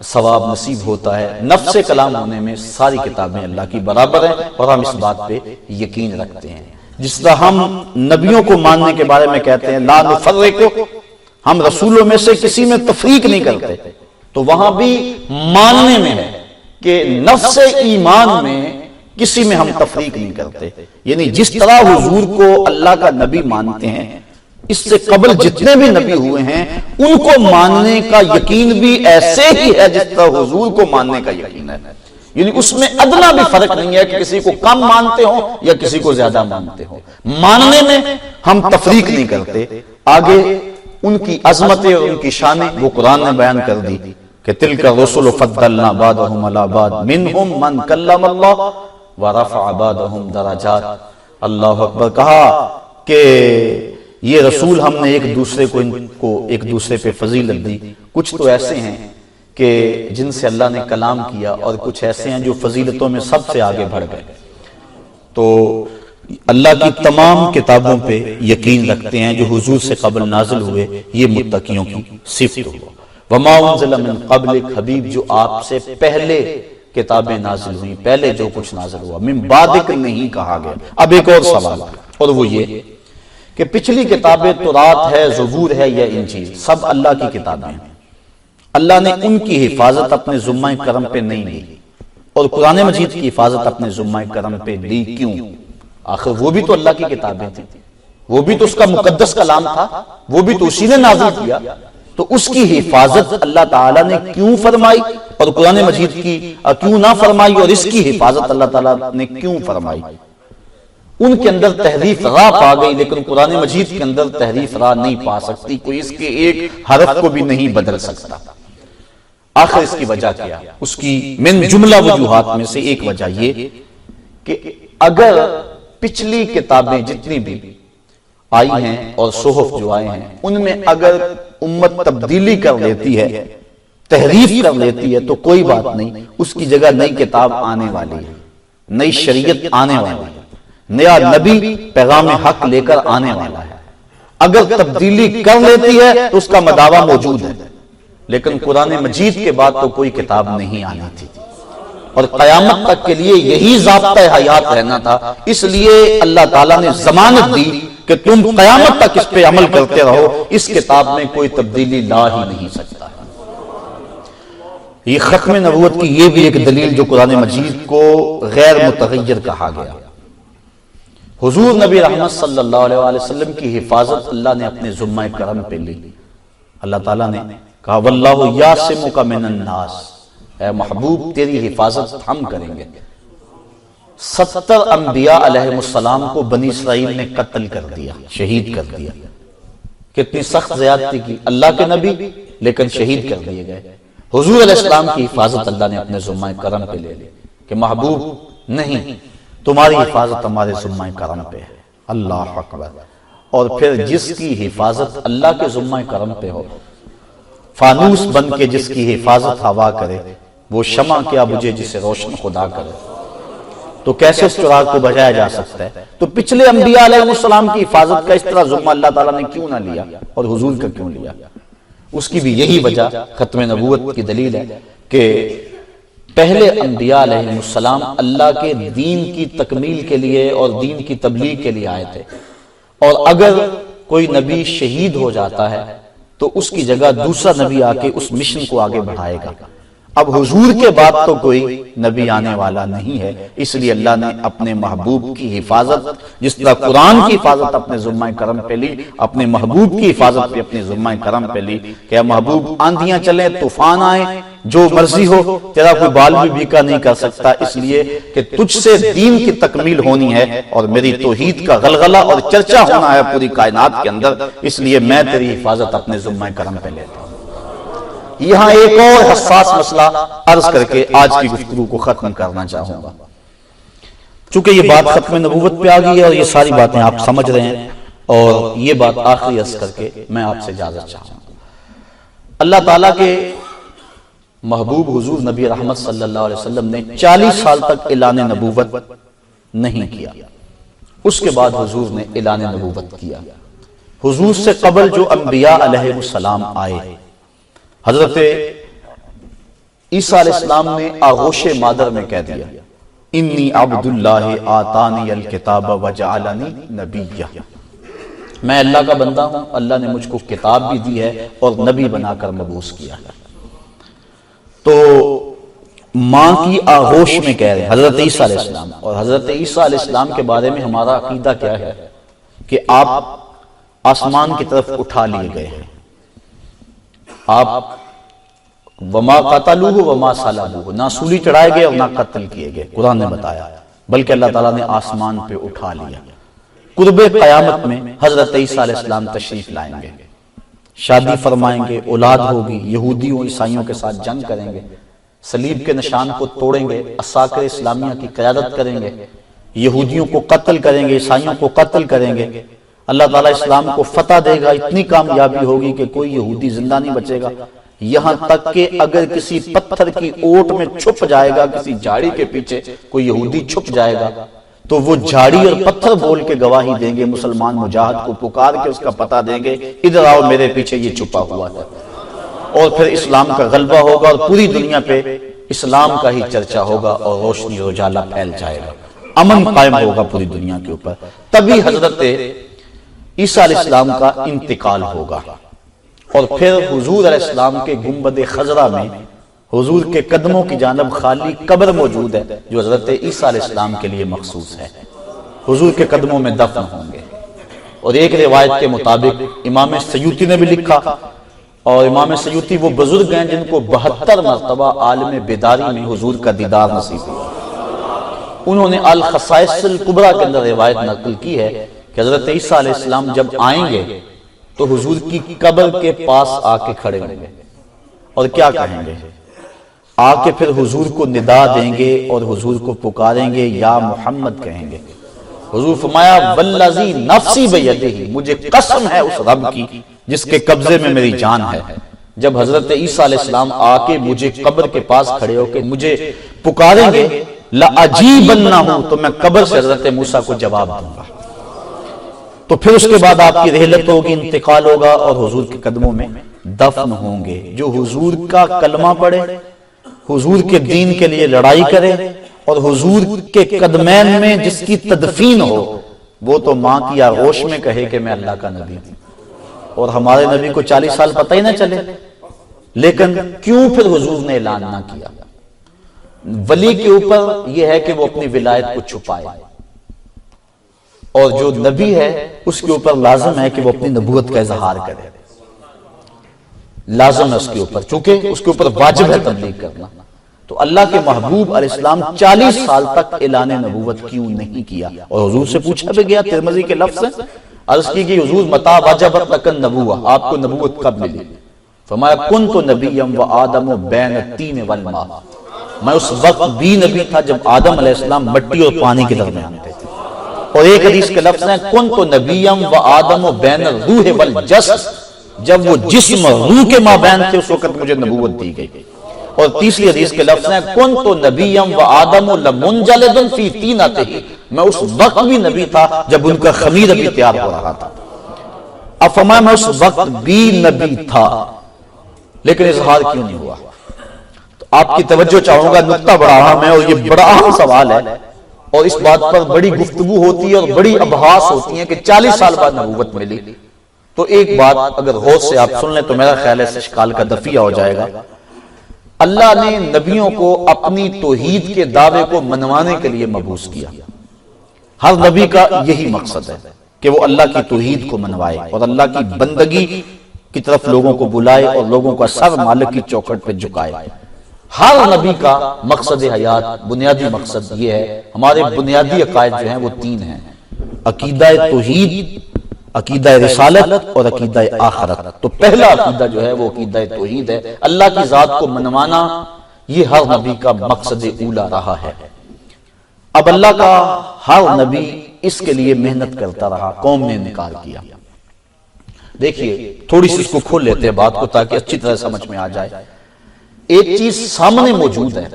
ثواب نصیب ہوتا ہے. نفس کلام ہونے میں ساری کتابیں اللہ کی برابر ہیں اور ہم اس بات پہ یقین رکھتے ہیں. جس طرح ہم نبیوں کو ماننے کے بارے میں کہتے ہیں لا نفرق، ہم رسولوں میں سے کسی میں تفریق نہیں کرتے، تو وہاں بھی ماننے میں ہے کہ نفس ایمان میں کسی میں ہم تفریق نہیں کرتے. یعنی جس طرح حضور کو اللہ کا نبی مانتے ہیں، اس سے قبل جتنے بھی نبی ہوئے ہیں ان کو ماننے کا یقین بھی ایسے ہی ہے جس طرح حضور کو ماننے کا یقین ہے. یعنی اس میں ادنا بھی فرق نہیں ہے کہ کسی کو کم مانتے ہوں یا کسی کو زیادہ مانتے ہوں. ماننے میں ہم تفریق نہیں کرتے. آگے ان کی عظمتیں اور ان کی شانیں وہ قرآن نے بیان کر دی کہ تلک الرسل فضلنا بعضهم على بعض منهم من کلم اللہ ورفع بعضهم درجات. اللہ اکبر. کہا کہ یہ رسول ہم نے ایک دوسرے کو ایک دوسرے پہ فضیلت دی. کچھ تو ایسے ہیں کہ جن سے اللہ نے کلام کیا اور کچھ ایسے ہیں جو فضیلتوں میں سب سے آگے بڑھ گئے. تو اللہ کی تمام کتابوں پہ یقین رکھتے ہیں جو حضور سے قبل نازل ہوئے، یہ متقیوں کی صفت ہو. وما انزل من قبلک، حبیب جو آپ سے پہلے کتابیں نازل ہوئیں، پہلے جو کچھ نازل ہوا، من بعدک نہیں کہا گیا. اب ایک اور سوال، اور وہ یہ کہ پچھلی کتابیں تورات ہے، زبور ہے یا انجیل، سب اللہ کی کتابیں ہیں. اللہ نے ان کی حفاظت اپنے ذمہ کرم پہ نہیں لی، اور قرآن مجید کی حفاظت اپنے ذمہ کرم پہ لی. کیوں؟ آخر وہ بھی تو اللہ کی کتابیں تھیں، وہ بھی تو اس کا مقدس کلام تھا، وہ بھی تو اسی نے نازل کیا. تو اس کی حفاظت اللہ تعالیٰ نے کیوں فرمائی اور قرآن مجید کی کیوں نہ فرمائی، اور اس کی حفاظت اللہ تعالیٰ نے کیوں فرمائی؟ ان کے اندر تحریف را پا گئی، لیکن قرآن مجید کے اندر تحریف را نہیں پا سکتی. کوئی اس کے ایک حرف کو بھی نہیں بدل سکتا. آخر اس کی وجہ کیا؟ اس کی من جملہ وجوہات میں سے ایک وجہ یہ کہ اگر پچھلی کتابیں جتنی بھی آئی ہیں اور صحف جو آئے ہیں ان میں اگر امت تبدیلی کر لیتی ہے، تحریف کر لیتی ہے، تو کوئی بات نہیں، اس کی جگہ نئی کتاب آنے والی ہے، نئی شریعت آنے والی ہے، نیا نبی پیغام حق لے کر آنے والا ہے. اگر تبدیلی کر لیتی ہے تو اس کا مداوع موجود ہے، لیکن قرآن مجید کے بعد تو کوئی کتاب نہیں آنی تھی، اور قیامت تک کے لیے یہی ضابطہ حیات رہنا تھا. اس لیے اللہ تعالیٰ نے ضمانت دی کہ تم قیامت تک اس پہ عمل کرتے رہو، اس کتاب میں کوئی تبدیلی لا ہی نہیں سکتا. یہ ختم نبوت کی یہ بھی ایک دلیل جو قرآن مجید کو غیر متغیر کہا گیا. حضور نبی رحمت صلی اللہ علیہ وسلم کی حفاظت اللہ نے اپنے ذمہ کرم پہ لی. اللہ تعالیٰ نے کہا واللہ یعصمک من الناس، اے محبوب تیری حفاظت ہم کریں گے. 70 انبیاء علیہ السلام کو بنی اسرائیل نے قتل کر دیا، شہید کر دیا. کتنی سخت زیادتی کی. اللہ کے نبی لیکن شہید کر دیے گئے. حضور علیہ السلام کی حفاظت اللہ نے اپنے ذمہ کرم پہ لے لی کہ محبوب نہیں، تمہاری حفاظت ہمارے ذمہ کرم پہ ہے. اللہ اکبر. اور پھر جس کی حفاظت اللہ کے ذمہ کرم پہ ہو، فانوس بن کے جس کی حفاظت ہوا کرے، وہ شمع کیا بجھے جسے روشن خدا کرے. تو کیسے اس چراغ کو بجھایا جا سکتا ہے؟ تو پچھلے انبیاء علیہ السلام کی حفاظت کا اس طرح ذمہ اللہ تعالیٰ نے کیوں نہ لیا اور حضور کا کیوں لیا؟ اس کی بھی یہی وجہ ختم نبوت کی دلیل ہے کہ پہلے انبیاء علیہ السلام اللہ کے دین کی تکمیل کے لیے اور دین کی تبلیغ کے لیے آئے تھے، اور اگر کوئی نبی شہید ہو جاتا ہے تو اس کی جگہ دوسرا نبی آ کے اس مشن کو آگے بڑھائے گا۔ اب حضور کے بعد تو کوئی نبی آنے والا نہیں ہے، اس لیے اللہ نے اپنے محبوب کی حفاظت، جس طرح قرآن کی حفاظت اپنے ذمہ کرم پہ لی، اپنے محبوب کی حفاظت بھی اپنے ذمہ کرم پہ لی کہ محبوب آندھیاں چلیں، طوفان آئیں، جو مرضی ہو، تیرا کوئی بال بھی بیکا نہیں کر سکتا، اس لیے کہ تجھ سے دین کی تکمیل ہونی ہے اور میری توحید کا غلغلہ اور چرچا ہونا ہے پوری کائنات کے اندر، اس لیے میں تیری حفاظت اپنے ذمہ کرم پہ لیتا ہوں۔ یہاں ایک اور حساس مسئلہ عرض کر کے آج کی گفتگو کو ختم کرنا چاہوں گا، چونکہ یہ بات ختم نبوت پہ آ گئی ہے اور یہ ساری باتیں آپ سمجھ رہے ہیں، اور یہ بات آخری عرض کر کے میں آپ سے اجازت چاہوں گا۔ اللہ تعالیٰ کے محبوب حضور نبی رحمت صلی اللہ علیہ وسلم نے 40 سال تک اعلان نبوت نہیں کیا، اس کے بعد حضور نے اعلان نبوت کیا۔ حضور سے قبل جو انبیاء علیہ السلام آئے، حضرت عیسیٰ علیہ السلام نے آغوش مادر میں کہہ دیا انی عبداللہ آتانی الکتاب وجعلنی نبیہ، میں اللہ کا بندہ ہوں، اللہ نے مجھ کو کتاب بھی دی ہے اور نبی بنا کر مبعوث کیا ہے۔ تو ماں کی آغوش میں کہہ رہے ہیں حضرت عیسیٰ علیہ السلام، اور حضرت عیسیٰ علیہ السلام کے بارے میں ہمارا عقیدہ کیا ہے کہ آپ آسمان کی طرف اٹھا لیے گئے ہیں، آپ وما قتلوہ وما صلبوہ، نہ سولی چڑھائے گئے اور نہ قتل کیے گئے، قرآن نے بتایا، بلکہ اللہ تعالیٰ نے آسمان پہ اٹھا لیا۔ قرب قیامت میں حضرت عیسیٰ علیہ السلام تشریف لائیں گے، شادی فرمائیں گے، اولاد ہوگی، یہودیوں عیسائیوں کے ساتھ جنگ کریں گے، صلیب کے نشان کو توڑیں گے، عساکر اسلامیہ کی قیادت کریں گے، یہودیوں کو قتل کریں گے، عیسائیوں کو قتل کریں گے، اللہ تعالیٰ اسلام کو فتح دے گا، اتنی کامیابی ہوگی کہ کوئی یہودی زندہ نہیں بچے گا، یہاں تک کہ اگر کسی پتھر کی اوٹ میں چھپ جائے گا، کسی جھاڑی کے پیچھے کوئی یہودی چھپ جائے گا تو وہ جھاڑی اور پتھر بول کے گواہی دیں گے، مسلمان مجاہد کو پکار کے اس کا پتہ دیں گے، ادھر آؤ میرے پیچھے یہ چھپا ہوا ہے، اور پھر اسلام کا غلبہ ہوگا اور پوری دنیا پہ اسلام کا ہی چرچا ہوگا اور روشنی اور اجالا پھیل جائے گا، امن قائم ہوگا پوری دنیا کے اوپر۔ تبھی حضرت عیسیٰ علیہ السلام کا انتقال ہوگا، اور پھر حضور علیہ السلام کے گنبد خضرا میں حضور کے قدموں کی جانب خالی قبر موجود ہے جو حضرت عیسیٰ علیہ السلام کے لیے مخصوص ہے، حضور کے قدموں میں دفن ہوں گے۔ اور ایک روایت کے مطابق امام سیوطی نے بھی لکھا، اور امام سیوطی وہ بزرگ ہیں جن کو 72 مرتبہ عالم بیداری میں حضور کا دیدار نصیب ہوا، انہوں نے الخصائص الکبریٰ کے اندر روایت نقل کی ہے کہ حضرت عیسیٰ علیہ السلام جب آئیں گے تو حضور کی قبر کے پاس آ کے کھڑے ہوں گے، اور کیا کہیں گے؟ آ کے پھر حضور کو ندا دیں گے اور حضور کو پکاریں گے یا محمد کہیں گے۔ حضور فرمایا والذی نفسی بیدہ، مجھے قسم ہے اس رب کی جس کے قبضے میں میری جان ہے، جب حضرت عیسیٰ علیہ السلام آ کے مجھے قبر کے پاس کھڑے ہو کے مجھے پکاریں گے لَأَجِیبَنَّهُ، تو میں قبر سے حضرت موسیٰ کو جواب دوں گا۔ تو پھر اس کے بعد آپ کی رحلت ہوگی، انتقال ہوگا، اور حضور کے قدموں میں دفن ہوں گے۔ جو حضور کا کلمہ پڑھے، حضور کے دین کے لیے لڑائی کرے، اور حضور کے قدمین میں جس کی تدفین ہو، وہ تو ماں کی آغوش میں کہے کہ میں اللہ کا نبی ہوں۔ اور ہمارے نبی کو 40 سال پتہ ہی نہ چلے، لیکن کیوں پھر حضور نے اعلان نہ کیا؟ ولی کے اوپر یہ ہے کہ وہ اپنی ولایت کو چھپائے، اور جو نبی ہے اس کے اوپر لازم ہے کہ وہ اپنی نبوت کا اظہار کرے، لازم ہے اس کے اوپر، چونکہ اس کے اوپر واجب ہے تبلیغ کرنا۔ تو اللہ کے محبوب علیہ السلام 40 سال تک اعلان نبوت کیوں نہیں کیا؟ اور حضور سے پوچھا بھی گیا، ترمذی کے لفظ ہیں، عرض کی کہ حضور متى وجبت لک النبوۃ، آپ کو نبوت کب ملی؟ فرمایا کنت نبیا وآدم بین الطین والماء، میں اس وقت بھی نبی تھا جب آدم علیہ السلام مٹی اور پانی کے درمیان تھے۔ اور ایک حدیث کے لفظ ہیں کنت نبیا وآدم بین الروح والجسد، جب وہ جسم اور روح کے مابین تھے اس وقت مجھے نبوت دی گئی۔ اور تیسری حدیث کے لفظ ہیں کنت نبیم و آدم لمنجلد فی طینتہ، میں اس وقت بھی نبی تھا جب ان کا خمیر ابھی تیار ہو رہا تھا۔ اب فرمایا میں اس وقت بھی نبی تھا لیکن اظہار کیوں نہیں ہوا؟ تو آپ کی توجہ چاہوں گا، نقطہ بڑا اہم ہے اور یہ بڑا اہم سوال ہے، اور اس بات پر بڑی گفتگو ہوتی ہے اور بڑی ابحاث ہوتی ہیں کہ 40 سال بعد نبوت ملی۔ تو ایک بات اگر غور سے آپ سن لیں تو میرا خیال ہے اس اشکال کا دفیہ ہو جائے گا۔ اللہ نے نبیوں کو اپنی توحید کے دعوے کو منوانے کے لیے مبعوث کیا۔ ہر نبی کا یہی مقصد ہے کہ وہ اللہ کی توحید کو منوائے اور اللہ کی بندگی کی طرف لوگوں کو بلائے اور لوگوں کا سر مالک کی چوکھٹ پہ جھکائے۔ ہر نبی کا مقصد حیات، بنیادی مقصد یہ ہے۔ ہمارے بنیادی عقائد جو ہیں وہ 3 ہیں: عقیدہ توحید، عقیدہ رسالت اور عقیدہ آخرت۔ تو پہلا عقیدہ جو ہے وہ عقیدہ توحید ہے، اللہ کی ذات کو منوانا، یہ ہر نبی کا مقصد اولا رہا ہے۔ اب اللہ کا ہر نبی اس کے لیے محنت کرتا رہا، قوم نے انکار کیا۔ دیکھیے تھوڑی سی اس کو کھول لیتے ہیں بات کو تاکہ اچھی طرح سمجھ میں آ جائے۔ ایک چیز سامنے موجود ہے،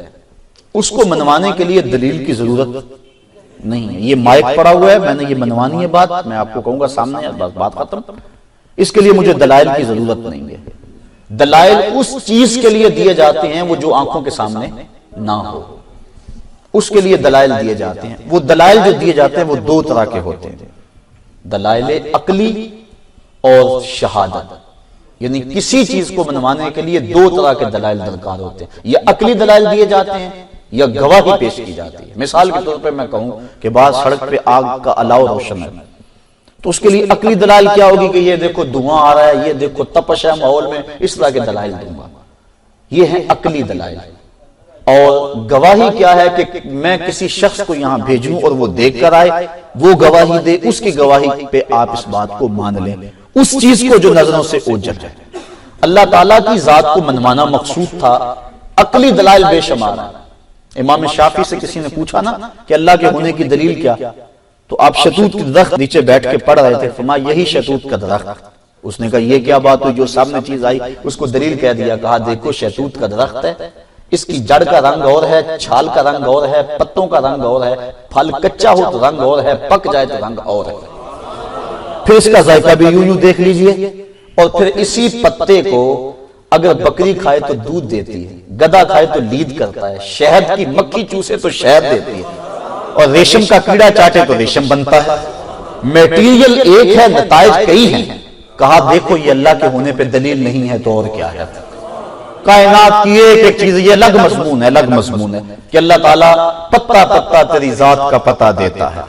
اس کو منوانے کے لیے دلیل کی ضرورت نہیں ہے۔ یہ مائک پڑا ہوا ہے، میں نے یہ منوانی ہے بات، میں آپ کو کہوں گا سامنے ہے، بس بات ختم۔ اس کے لیے مجھے دلائل کی ضرورت نہیں ہے۔ دلائل اس چیز کے لیے دیے جاتے ہیں وہ جو آنکھوں کے سامنے نہ ہو، اس کے لیے دلائل دیے جاتے ہیں۔ وہ دلائل جو دیے جاتے ہیں وہ 2 طرح کے ہوتے ہیں: دلائل عقلی اور شہادت۔ یعنی کسی چیز کو منوانے کے لیے 2 طرح کے دلائل درکار ہوتے ہیں، یا عقلی دلائل دیے جاتے ہیں یا گواہی پیش کی جاتی ہے۔ مثال کے طور پہ میں کہوں کہ بعض سڑک پہ آگ کا الاؤ روشن ہے، تو اس کے لیے عقلی دلائل کیا ہوگی کہ یہ دیکھو دھواں آ رہا ہے، یہ دیکھو تپش ہے ماحول میں، اس طرح کے دلائل دوں گا، یہ ہیں عقلی دلائل۔ اور گواہی کیا ہے کہ میں کسی شخص کو یہاں بھیجوں اور وہ دیکھ کر آئے، وہ گواہی دے، اس کی گواہی پہ آپ اس بات کو مان لیں، اس چیز کو جو نظروں سے اوجھل ہے۔ اللہ تعالیٰ کی ذات کو منوانا مقصود تھا، عقلی دلائل بے شمار ہیں۔ امام شافعی سے کسی نے پوچھا نا کہ اللہ کے ہونے کی دلیل کیا، تو آپ شتوت کے درخت نیچے بیٹھ کے پڑھ رہے تھے، فرمایا یہی شتوت کا درخت۔ اس نے کہا یہ کیا بات ہوئی، جو سامنے چیز آئی اس کو دلیل کہہ دیا۔ کہا دیکھو شتوت کا درخت ہے، اس کی جڑ کا رنگ اور ہے، چھال کا رنگ اور ہے، پتوں کا رنگ اور ہے، پھل کچا ہو تو رنگ اور ہے، پک جائے تو رنگ اور ہے۔ پھر اس کا ذائقہ بھی یوں دیکھ لیجئے، اور پھر اسی پتے کو اگر بکری کھائے تو دودھ دیتی ہے، گدھا کھائے تو لید کرتا ہے، شہد کی مکھی چوسے تو شہد دیتی ہے، اور ریشم کا کیڑا چاٹے تو ریشم بنتا ہے۔ میٹیریل ایک ہے، نتائج کئی ہیں۔ کہا دیکھو یہ اللہ کے ہونے پہ دلیل نہیں ہے تو اور کیا ہے؟ کائنات کی ایک چیز، یہ الگ مضمون ہے، الگ مضمون ہے کہ اللہ تعالیٰ پتا پتا تیری ذات کا پتہ دیتا ہے۔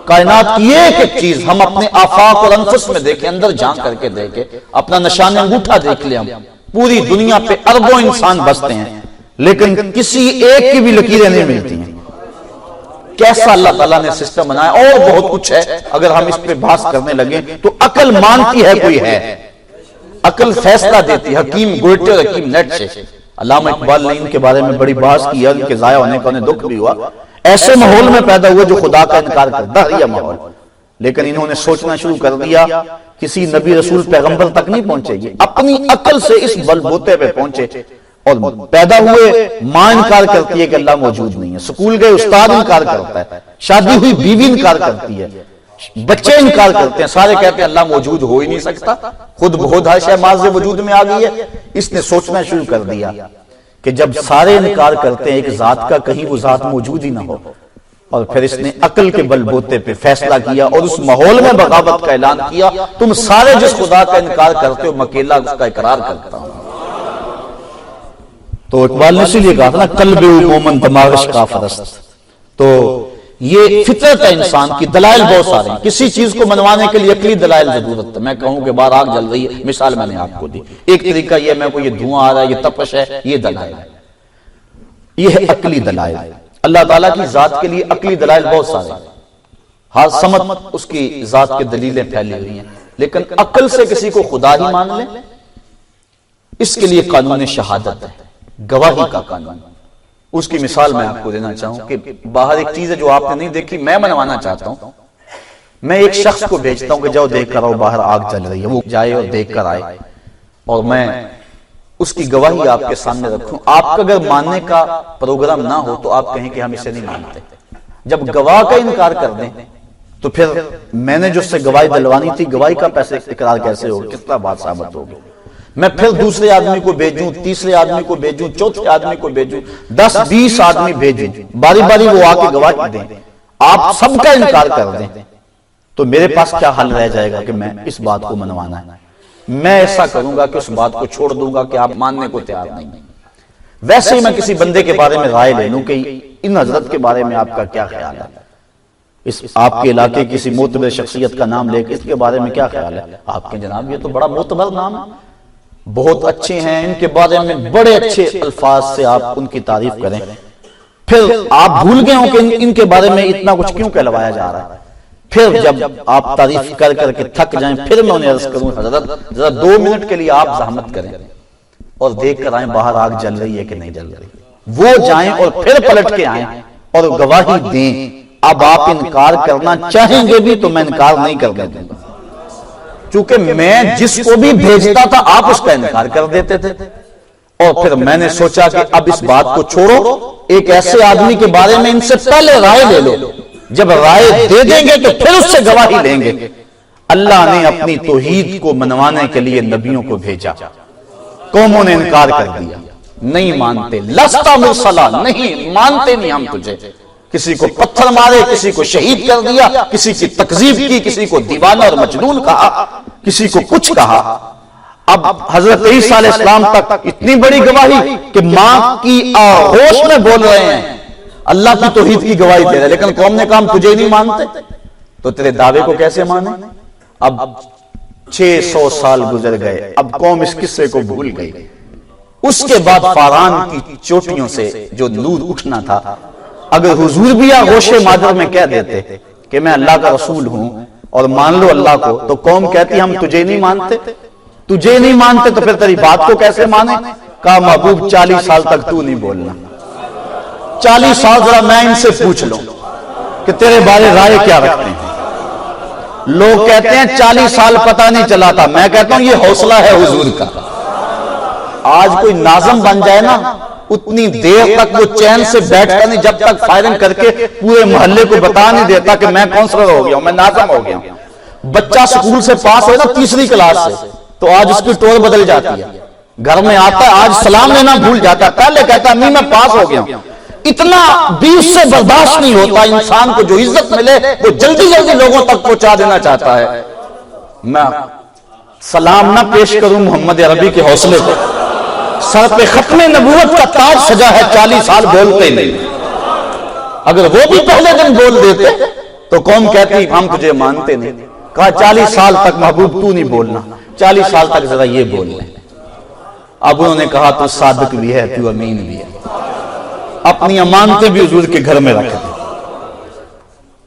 کائنات کی ایک چیز ہم اپنے آفاق اور انفس میں دیکھیں، اندر جھانک کر کے دیکھیں، اپنا نشان انگوٹھا دیکھ لیں، ہم پوری دنیا پہ اربوں انسان بستے ہیں لیکن کسی ایک کی بھی لکیریں نہیں ملتی ہیں۔ کیسا اللہ تعالیٰ نے سسٹم بنایا، اور بہت کچھ ہے، اگر ہم اس پہ بحث کرنے لگیں تو عقل مانتی ہے کوئی ہے، عقل فیصلہ دیتی ہے۔ حکیم گوئٹے اور حکیم نیٹ سے علامہ اقبال نے ان کے بارے میں بڑی بحث کی، ان کے ضائع ہونے کا انہیں دکھ بھی ہوا۔ ایسے ماحول میں پیدا ہوئے جو خدا کا انکار کرتا ہے، یہ ماحول، لیکن انہوں نے سوچنا شروع کر دیا کسی نبی رسول پیغمبر تک نہیں پہنچے گی، اپنی عقل سے اس بلبوتے پہ پہنچے، اور پیدا ہوئے ماں انکار کرتی ہے کہ اللہ موجود نہیں ہے، سکول گئے استاد انکار کرتا ہے، شادی ہوئی بیوی انکار کرتی ہے، بچے انکار کرتے ہیں، سارے کہتے ہیں اللہ موجود ہو ہی نہیں سکتا، خود بہت حاشا ماض وجود میں آ گئی ہے۔ اس نے سوچنا شروع کر دیا کہ جب سارے انکار کرتے ہیں ایک ذات کا، کہیں وہ ذات موجود ہی نہ ہو، اور پھر اس نے عقل کے بلبوتے پہ فیصلہ کیا اور اس ماحول میں بغاوت کا اعلان کیا، تم سارے جس خدا کا انکار کرتے ہو میں اکیلا اس کا اقرار کرتا ہوں۔ تو اقبال نے اسی لیے کہا تھا نا قلب مومن دماغش کا فرست۔ تو یہ فطرت ہے انسان کی، دلائل بہت سارے ہیں، کسی چیز کو منوانے کے لیے عقلی دلائل ضرورت ہے۔ میں کہوں کہ باہر آگ جل رہی ہے، مثال میں نے آپ کو دی، ایک طریقہ یہ میں کو یہ دھواں آ رہا ہے، یہ تپش ہے، یہ دلائل ہے، یہ ہے عقلی دلائل۔ اللہ تعالیٰ کی ذات کے لیے عقلی دلائل بہت سارے ہیں، ہر سمت اس کی ذات کے دلیلیں پھیلی ہوئی ہیں، لیکن عقل سے کسی کو خدا ہی مان لیں، اس کے لیے قانون شہادت ہے، گواہی کا قانون۔ اس کی مثال میں آپ کو دینا چاہوں کہ باہر ایک چیز ہے جو آپ نے نہیں دیکھی، میں منوانا چاہتا ہوں۔ میں ایک شخص کو بھیجتا ہوں کہ جاؤ دیکھ کر آؤ باہر آگ جل رہی ہے، وہ جائے اور دیکھ کر آئے، اور میں اس کی گواہی آپ کے سامنے رکھوں، آپ کا اگر ماننے کا پروگرام نہ ہو تو آپ کہیں کہ ہم اسے نہیں مانتے۔ جب گواہ کا انکار کر دیں تو پھر میں نے جو اس سے گواہی دلوانی تھی، گواہی کا پیسے اقرار کیسے ہوگا، کتنا بات ثابت ہوگی؟ میں پھر دوسرے آدمی کو بھیجوں، تیسرے آدمی کو بھیجوں، چوتھے آدمی کو بھیجوں، 10-20 آدمی بھیجوں، باری باری وہ آ کے گواہی دیں، آپ سب کا انکار کر دیں، تو میرے پاس کیا حل رہ جائے گا کہ میں اس بات کو منوانا ہے؟ میں ایسا کروں گا کہ اس بات کو چھوڑ دوں گا کہ آپ ماننے کو تیار نہیں۔ ویسے ہی میں کسی بندے کے بارے میں رائے لے لوں کہ ان حضرت کے بارے میں آپ کا کیا خیال ہے، اس آپ کے علاقے کسی معتبر شخصیت کا نام لے کے اس کے بارے میں کیا خیال ہے؟ آپ کے جناب یہ تو بڑا معتبر نام ہے، بہت اچھے ہیں، ان کے بارے میں بڑے اچھے الفاظ سے آپ ان کی تعریف کریں، پھر آپ بھول گئے ہوں کہ ان کے بارے میں اتنا کچھ کیوں کہلوایا جا رہا ہے۔ پھر جب آپ تعریف کر کر کے تھک جائیں، پھر میں انہیں عرض کروں حضرت ذرا 2 منٹ کے لیے آپ زحمت کریں اور دیکھ کر آئیں باہر آگ جل رہی ہے کہ نہیں جل رہی، وہ جائیں اور پھر پلٹ کے آئیں اور گواہی دیں۔ اب آپ انکار کرنا چاہیں گے بھی تو میں انکار نہیں کرنے دوں گا، چونکہ میں جس کو بھی بھیجتا تھا آپ اس کا انکار کر دیتے تھے، اور پھر میں نے سوچا کہ اب اس بات کو چھوڑو، ایک ایسے آدمی کے بارے میں ان سے پہلے رائے لے لو، جب رائے دے دیں گے تو پھر اس سے گواہی لیں گے۔ اللہ نے اپنی توحید کو منوانے کے لیے نبیوں کو بھیجا، قوموں نے انکار کر دیا، نہیں مانتے، لستا مرسلا، نہیں مانتے، نہیں ہم تجھے، کسی کو پتھر مارے، کسی کو شہید کر دیا، کسی کی تکذیب کی، کسی کو دیوانہ اور مجنون کہا، کسی کو کچھ کہا۔ اب حضرت عیسیٰ علیہ السلام تک اتنی بڑی گواہی کہ ماں کی آغوش میں بول رہے ہیں، اللہ کی توحید کی گواہی دے رہے، لیکن قوم نے کہا ہم تجھے نہیں مانتے، تو تیرے دعوے کو کیسے مانیں؟ اب 600 سال گزر گئے، اب قوم اس قصے کو بھول گئی۔ اس کے بعد فاران کی چوٹیوں سے جو نور اٹھنا تھا، اگر حضور بھی آغوش مادر میں کہہ دیتے کہ میں اللہ کا رسول ہوں اور مان لو اللہ کو، تو قوم کہتی ہم تجھے نہیں مانتے، تجھے نہیں مانتے تو پھر تیری بات کو کیسے مانے؟ کہا محبوب 40 سال تک تو نہیں بولنا، 40 سال ذرا میں ان سے پوچھ لوں کہ تیرے بارے رائے کیا رکھتے ہیں۔ لوگ کہتے ہیں 40 سال پتہ نہیں چلا تھا، میں کہتا ہوں یہ حوصلہ ہے حضور کا۔ آج کوئی ناظم بن جائے نا، اتنی دیر تک وہ چین سے بیٹھتا نہیں جب تک فائرنگ کر کے پورے محلے کو بتا نہیں دیتا کہ میں کونسلر ہو گیا ہوں، میں ناظم ہو گیا ہوں۔ بچہ سکول سے پاس ہوئے نا 3ری کلاس سے، تو آج اس کی ٹور بدل جاتی ہے، گھر میں آتا ہے آج سلام لینا بھول جاتا ہے، پہلے کہتا ہے امی میں پاس ہو گیا ہوں۔ اتنا بھی اس سے برداشت نہیں ہوتا، انسان کو جو عزت ملے وہ جلدی جلدی لوگوں تک پہنچا دینا چاہتا ہے۔ میں سلام نہ پیش کروں محمد عربی کے حوصلے کو، سر پہ ختم نبوت کا تاج سجا ہے، 40 سال بولتے نہیں، اگر وہ بھی پہلے دن بول دیتے تو قوم کہتی ہم تجھے مانتے نہیں۔ کہا 40 سال تک محبوب تو نہیں بولنا، 40 سال تک ذرا یہ بول لیں۔ اب انہوں نے کہا تو صادق بھی ہے، تو امین بھی ہے، اپنی امانتیں بھی حضور کے گھر میں رکھ دیں،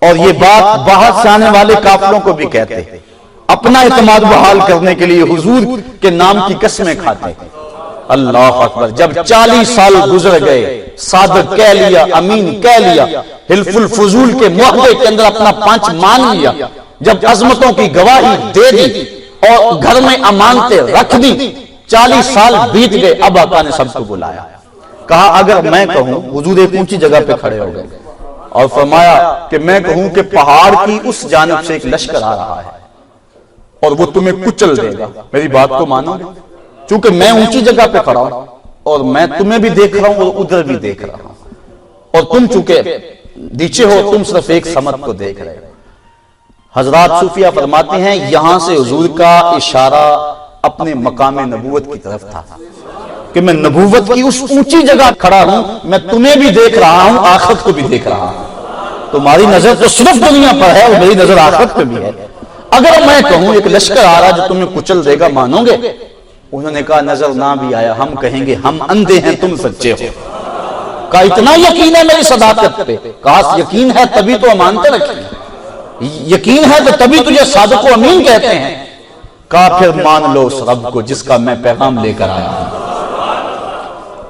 اور یہ بات باہر سے آنے والے کافروں کو بھی کہتے، اپنا اعتماد بحال کرنے کے لیے حضور کے نام کی قسمیں کھاتے۔ اللہ اکبر، جب 40 سال گزر گئے، صادق کہہ لیا، امین کہہ لیا، حلف الفضول کے معاہدے کے اندر اپنا پنچ مان لیا، جب عظمتوں کی گواہی دے دی اور گھر میں امانتیں رکھ دی، 40 سال بیت گئے، اب آقا نے سب کو بلایا، کہا اگر میں کہوں، حضور ایک اونچی جگہ پہ کھڑے ہو گئے اور فرمایا کہ میں کہوں کہ پہاڑ کی اس جانب سے ایک لشکر آ رہا ہے اور وہ تمہیں کچل دے گا، میری بات کو مانو گے؟ چونکہ میں اونچی جگہ پہ کھڑا ہوں اور میں تمہیں بھی دیکھ رہا ہوں اور ادھر بھی دیکھ رہا ہوں، اور تم چونکہ نیچے ہو، تم صرف ایک سمت کو دیکھ رہے ہو۔ حضرات صوفیہ فرماتے ہیں یہاں سے حضور کا اشارہ اپنے مقام نبوت کی طرف تھا کہ میں نبوت کی اس اونچی جگہ کھڑا ہوں، میں تمہیں بھی دیکھ رہا ہوں، آخرت کو بھی دیکھ رہا ہوں، تمہاری نظر تو صرف دنیا پر ہے اور میری نظر آخرت پہ بھی ہے۔ اگر میں کہوں ایک لشکر آ رہا جو تمہیں کچل دے گا، مانو گے؟ انہوں نے کہا نظر نہ بھی آیا ہم کہیں گے ہم اندھے ہیں تم سچے ہو۔ کہا اتنا یقین ہے میری صداقت پہ؟ کہا یقین ہے تبھی تو امانتیں رکھی، یقین ہے تو تبھی تجھے صادق و امین کہتے ہیں۔ کہا پھر مان لو اس رب کو جس کا میں پیغام لے کر آیا ہوں۔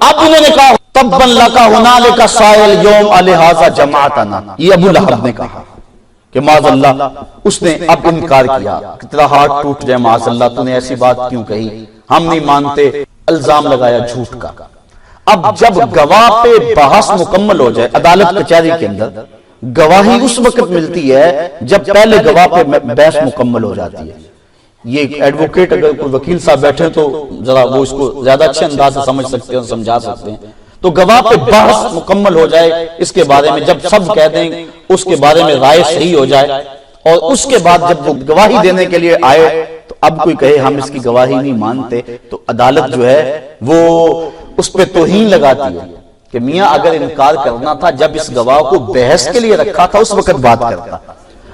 اب انہوں نے کہا تبا لک ہنالک سائل یوم الہذا جماعتنا، یہ ابو لہب نے کہا کہ معاذ اللہ، اس نے اب انکار کیا کہ تیرا ہاتھ ٹوٹ جائے، معاذ اللہ تو نے ایسی بات کیوں کہی، ہم نہیں مانتے، الزام لگایا جھوٹ کا۔ اب جب گواہ پہ بحث مکمل ہو جائے عدالت کچہری کے اندر، گواہی اس وقت ملتی ہے جب پہلے گواہ پہ بحث مکمل ہو جاتی ہے۔ یہ ایڈوکیٹ اگر کوئی وکیل صاحب بیٹھے تو ذرا وہ اس کو زیادہ اچھے انداز سے سمجھ سکتے ہیں، سمجھا سکتے ہیں۔ تو گواہ پہ بحث مکمل ہو جائے اس کے بارے میں، جب سب کہہ دیں اس کے بارے میں رائے صحیح ہو جائے، اور اس کے بعد جب وہ گواہی دینے کے لیے آئے تو اب کوئی کہے ہم اس کی گواہی نہیں مانتے، تو عدالت جو ہے وہ اس پہ توہین لگاتی ہے کہ میاں اگر انکار کرنا تھا جب اس گواہ کو بحث کے لیے رکھا تھا اس وقت بات کرتا۔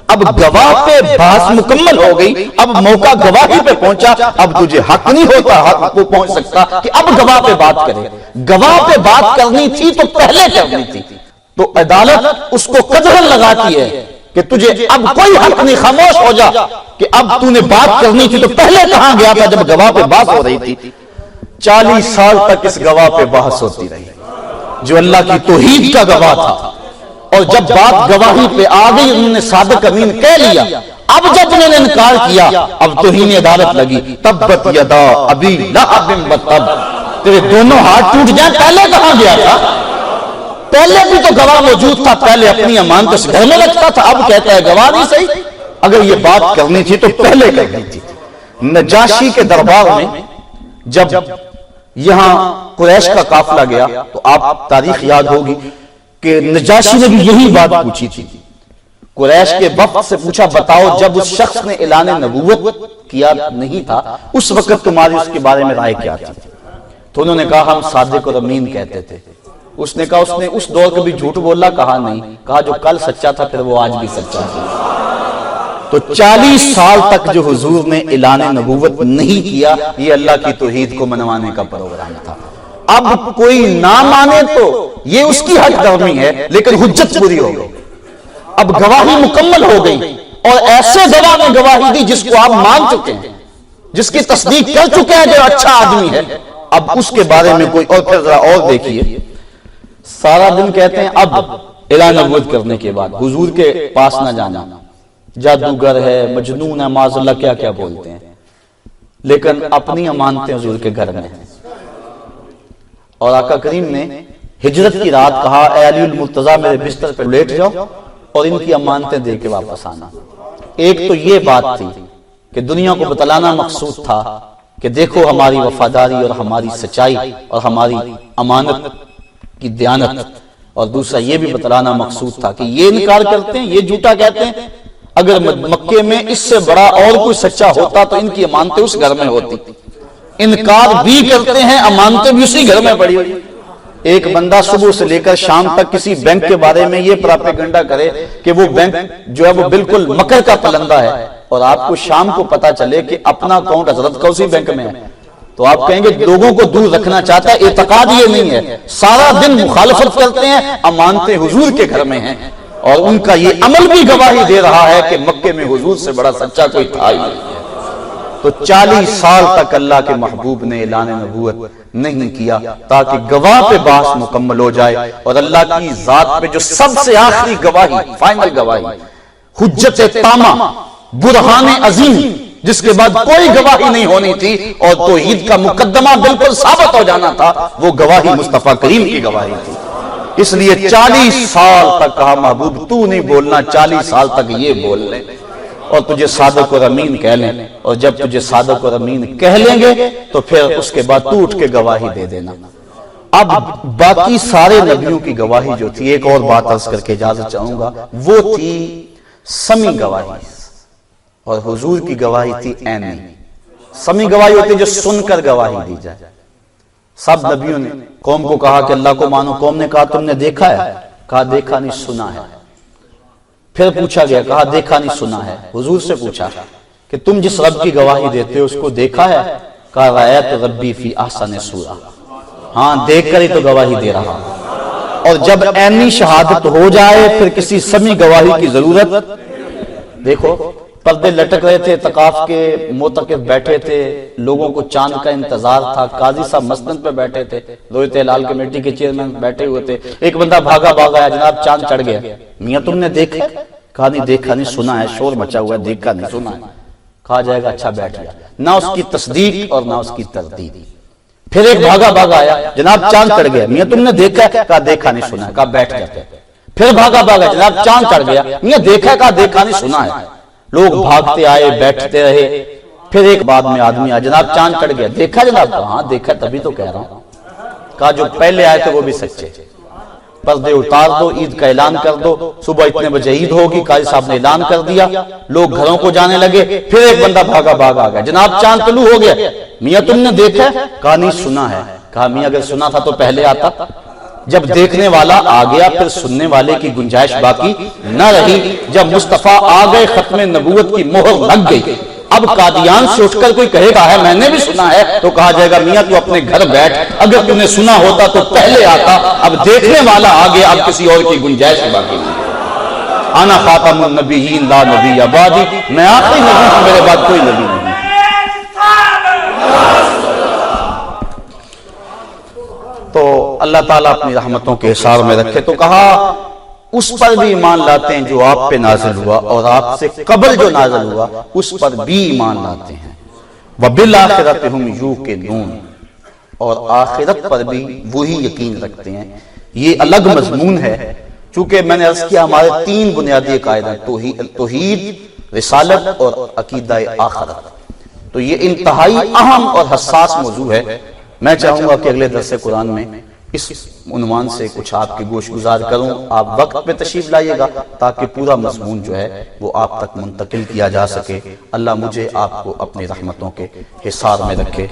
اب گواہ پہ بحث مکمل ہو گئی، اب موقع گواہی پہ پہنچا، اب تجھے حق نہیں ہوتا، حق کو پہنچ سکتا کہ اب گواہ پہ بات کرے۔ گواہ پہ بات کرنی تھی تو پہلے کرنی تھی، تو عدالت اس کو قدرن لگاتی ہے کہ تجھے اب کوئی حق نہیں، خاموش ہو جا، کہ اب تو نے بات کرنی تھی تو پہلے کہاں گیا تھا جب گواہ پہ بات ہو رہی تھی۔ 40 سال تک اس گواہ پہ بحث ہوتی رہی جو اللہ کی توحید کا گواہ تھا، اور جب بات گواہی پہ آ گئی انہوں نے صادق امین کہہ لیا، اب جب انہوں نے انکار کیا اب توہین عدالت لگی۔ تبت یدا ابی لہب وتب، تیرے دونوں ہاتھ ٹوٹ جائیں، پہلے کہاں گیا تھا؟ پہلے بھی تو گواہ موجود تھا، پہلے اپنی امانت اس گھر میں رکھتا تھا، اب کہتا ہے گواہ نہیں صحیح۔ اگر یہ بات کرنی تھی تو پہلے کرنی تھی۔ نجاشی کے دربار میں جب یہاں قریش کا قافلہ گیا تو آپ تاریخ یاد ہوگی کہ نجاشی نے بھی یہی بات پوچھی تھی۔ قریش کے وفد سے پوچھا بتاؤ جب اس شخص نے اعلان نبوت کیا نہیں تھا اس وقت تمہاری اس کے بارے میں رائے کیا تھی؟ تو انہوں نے کہا ہم صادق اور امین کہتے تھے۔ اس نے کہا اس نے اس دور کبھی جھوٹ بولا؟ کہا نہیں۔ کہا جو کل سچا تھا پھر وہ آج بھی سچا تھا۔ تو 40 سال تک جو حضور نے اعلان نبوت نہیں کیا یہ اللہ کی توحید کو منوانے کا پروگرام تھا۔ اب کوئی نہ مانے تو یہ اس کی حق درمی ہے، لیکن حجت پوری ہو گئی، اب گواہی مکمل ہو گئی، اور ایسے گواہ نے گواہی دی جس کو آپ مان چکے ہیں، جس کی تصدیق کر چکے ہیں جو اچھا آدمی ہے، اب اس کے بارے میں کوئی اور پھر ذرا اور دیکھیے۔ سارا دن کہتے ہیں اب اعلان نبوت کرنے کے بعد حضور کے پاس نہ جانا، جادوگر ہے، مجنون ہے، معاذ اللہ کیا کیا بولتے ہیں، لیکن اپنی امانتیں حضور کے گھر میں ہیں۔ اور آقا کریم نے ہجرت کی رات کہا اے علی المرتضیٰ میرے بستر پہ لیٹ جاؤ اور ان کی امانتیں دے کے واپس آنا۔ ایک تو یہ بات تھی کہ دنیا کو بتلانا مقصود تھا کہ دیکھو ہماری وفاداری اور ہماری سچائی اور ہماری امانت کی دیانت، اور دوسرا یہ بھی بتلانا مقصود تھا کہ یہ انکار کرتے ہیں، یہ جھوٹا کہتے ہیں، اگر مکے میں اس سے بڑا اور کوئی سچا ہوتا تو ان کی امانتیں اس گھر میں ہوتی۔ انکار بھی کرتے ہیں، امانتیں بھی اسی گھر میں پڑی ہوئی۔ ایک بندہ صبح سے لے کر شام تک کسی بینک کے بارے میں یہ پراپیگنڈا کرے کہ وہ بینک جو ہے وہ بالکل مکر کا پلندہ ہے، اور آپ کو شام کو پتا چلے کہ اپنا اکاؤنٹ حضرت کا اسی بینک میں ہے، تو آپ کہیں گے لوگوں کو دور رکھنا چاہتا ہے۔ اعتقاد یہ نہیں ہے، سارا دن مخالفت کرتے ہیں، امانتیں حضور کے گھر میں ہیں، اور ان کا یہ عمل بھی گواہی دے رہا ہے کہ مکے میں حضور سے بڑا سچا کوئی تھا ہی نہیں۔ تو 40 سال تک اللہ کے محبوب نے اعلان نبوت نہیں کیا تاکہ گواہ پہ بحث مکمل ہو جائے، اور اللہ کی ذات پہ جو سب سے آخری گواہی، فائنل گواہی، حجت تامہ، برہان عظیم، جس کے بعد کوئی گواہی نہیں ہونی تھی اور توحید کا مقدمہ بالکل ثابت ہو جانا تھا، وہ گواہی مصطفیٰ کریم کی گواہی تھی۔ اس لیے 40 سال تک کہا محبوب تو نہیں بولنا، 40 سال تک یہ بول لیں اور تجھے صادق اور امین کہہ لیں، اور جب تجھے صادق اور امین کہہ لیں گے تو پھر اس کے بعد تو اٹھ کے گواہی دے دینا۔ اب باقی سارے نبیوں کی گواہی جو تھی، ایک اور بات عرض کر کے اجازت چاہوں گا، وہ تھی سمی گواہی، اور حضور کی گواہی تھی عینی۔ سمی گواہی ہوتی جو سن کر گواہی دی جائے۔ سب نبیوں نے قوم کو کہا کہ اللہ کو مانو، قوم نے کہا تم نے دیکھا ہے؟ کہا دیکھا نہیں سنا ہے۔ پھر پوچھا گیا، کہا دیکھا نہیں سنا ہے۔ حضور سے پوچھا کہ تم جس رب کی گواہی دیتے ہو اس کو دیکھا ہے؟ کہا رأیت ربی فی احسن صورہ، ہاں دیکھ کر ہی تو گواہی دے رہا۔ اور جب عینی شہادت ہو جائے پھر کسی سمی گواہی کی ضرورت۔ دیکھو پردے لٹک رہے تھے، اعتکاف کے معتکف بیٹھے تھے، لوگوں کو چاند کا انتظار تھا، قاضی صاحب مسند پہ بیٹھے تھے، رویت ہلال کمیٹی کے چیئرمین بیٹھے ہوئے تھے، ایک بندہ بھاگا آیا، جناب چاند چڑھ گیا۔ میاں تم نے دیکھا؟ کہا نہیں دیکھا نہیں سنا ہے، شور مچا ہوا ہے، دیکھا نہیں سنا ہے۔ کہا جائے گا اچھا بیٹھ گیا، نہ اس کی تصدیق اور نہ اس کی تردید۔ پھر ایک بھاگا بھاگا آیا، جناب چاند چڑھ گیا، میاں تم نے دیکھا ہے؟ کہا دیکھا نہیں سنا ہے، کہا بیٹھ جاتے۔ پھر بھاگا بھاگا، جناب چاند چڑھ گیا، میاں دیکھا ہے؟ کہا دیکھا نہیں سنا ہے۔ لوگ بھاگتے آئے، بیٹھتے رہے۔ پھر ایک بعد میں آدمی آیا، جناب چاند چڑھ گیا، دیکھا جناب؟ ہاں دیکھا، تبھی تو کہہ رہا ہوں۔ کہا جو پہلے آئے تھے وہ بھی سچے، پردے اتار دو، عید کا اعلان کر دو، صبح اتنے بجے عید ہوگی، قاضی صاحب نے اعلان کر دیا، لوگ گھروں کو جانے لگے۔ پھر ایک بندہ بھاگا بھاگا آ گیا، جناب چاند طلوع ہو گیا، میاں تم نے دیکھا ہے؟ کہا نہیں سنا ہے۔ کہا میاں اگر سنا تھا تو پہلے آتا۔ جب دیکھنے والا آ گیا پھر سننے والے کی گنجائش باقی نہ رہی۔ جب مصطفیٰ آ گئے ختم نبوت کی مہر لگ گئی۔ اب قادیان سے اٹھ کر کوئی کہے گا ہے میں نے بھی سنا ہے، تو کہا جائے گا میاں تو اپنے گھر بیٹھ، اگر تم نے سنا ہوتا تو پہلے آتا۔ اب دیکھنے والا آ گیا، اب کسی اور کی گنجائش باقی نہیں۔ انا خاتم النبیین لا نبی بعدی، میں آخری نبی ہوں، میرے بعد کوئی نبی نہیں۔ تو اللہ تعالیٰ اپنی رحمتوں کے حصار میں رکھے۔ تو کہا اس پر بھی ایمان لاتے ہیں جو آپ پہ نازل ہوا، اور آپ سے قبل جو نازل ہوا اس پر بھی ایمان لاتے ہیں۔ وَبِالْآخِرَةِ هُمْ يُوقِنُونَ، اور آخرت پر بھی وہی یقین رکھتے ہیں۔ یہ الگ مضمون ہے، چونکہ میں نے عرض کیا ہمارے تین بنیادی عقائد ہیں، توحید، رسالت اور عقیدہ آخرت۔ تو یہ انتہائی اہم اور حساس موضوع ہے۔ میں چاہوں گا کہ اگلے درس قرآن میں اس عنوان سے کچھ آپ کی گوش گزار کروں، آپ وقت پہ تشریف لائیے گا تاکہ پورا مضمون جو ہے وہ آپ تک منتقل کیا جا سکے۔ اللہ مجھے آپ کو اپنی رحمتوں کے حصار میں رکھے۔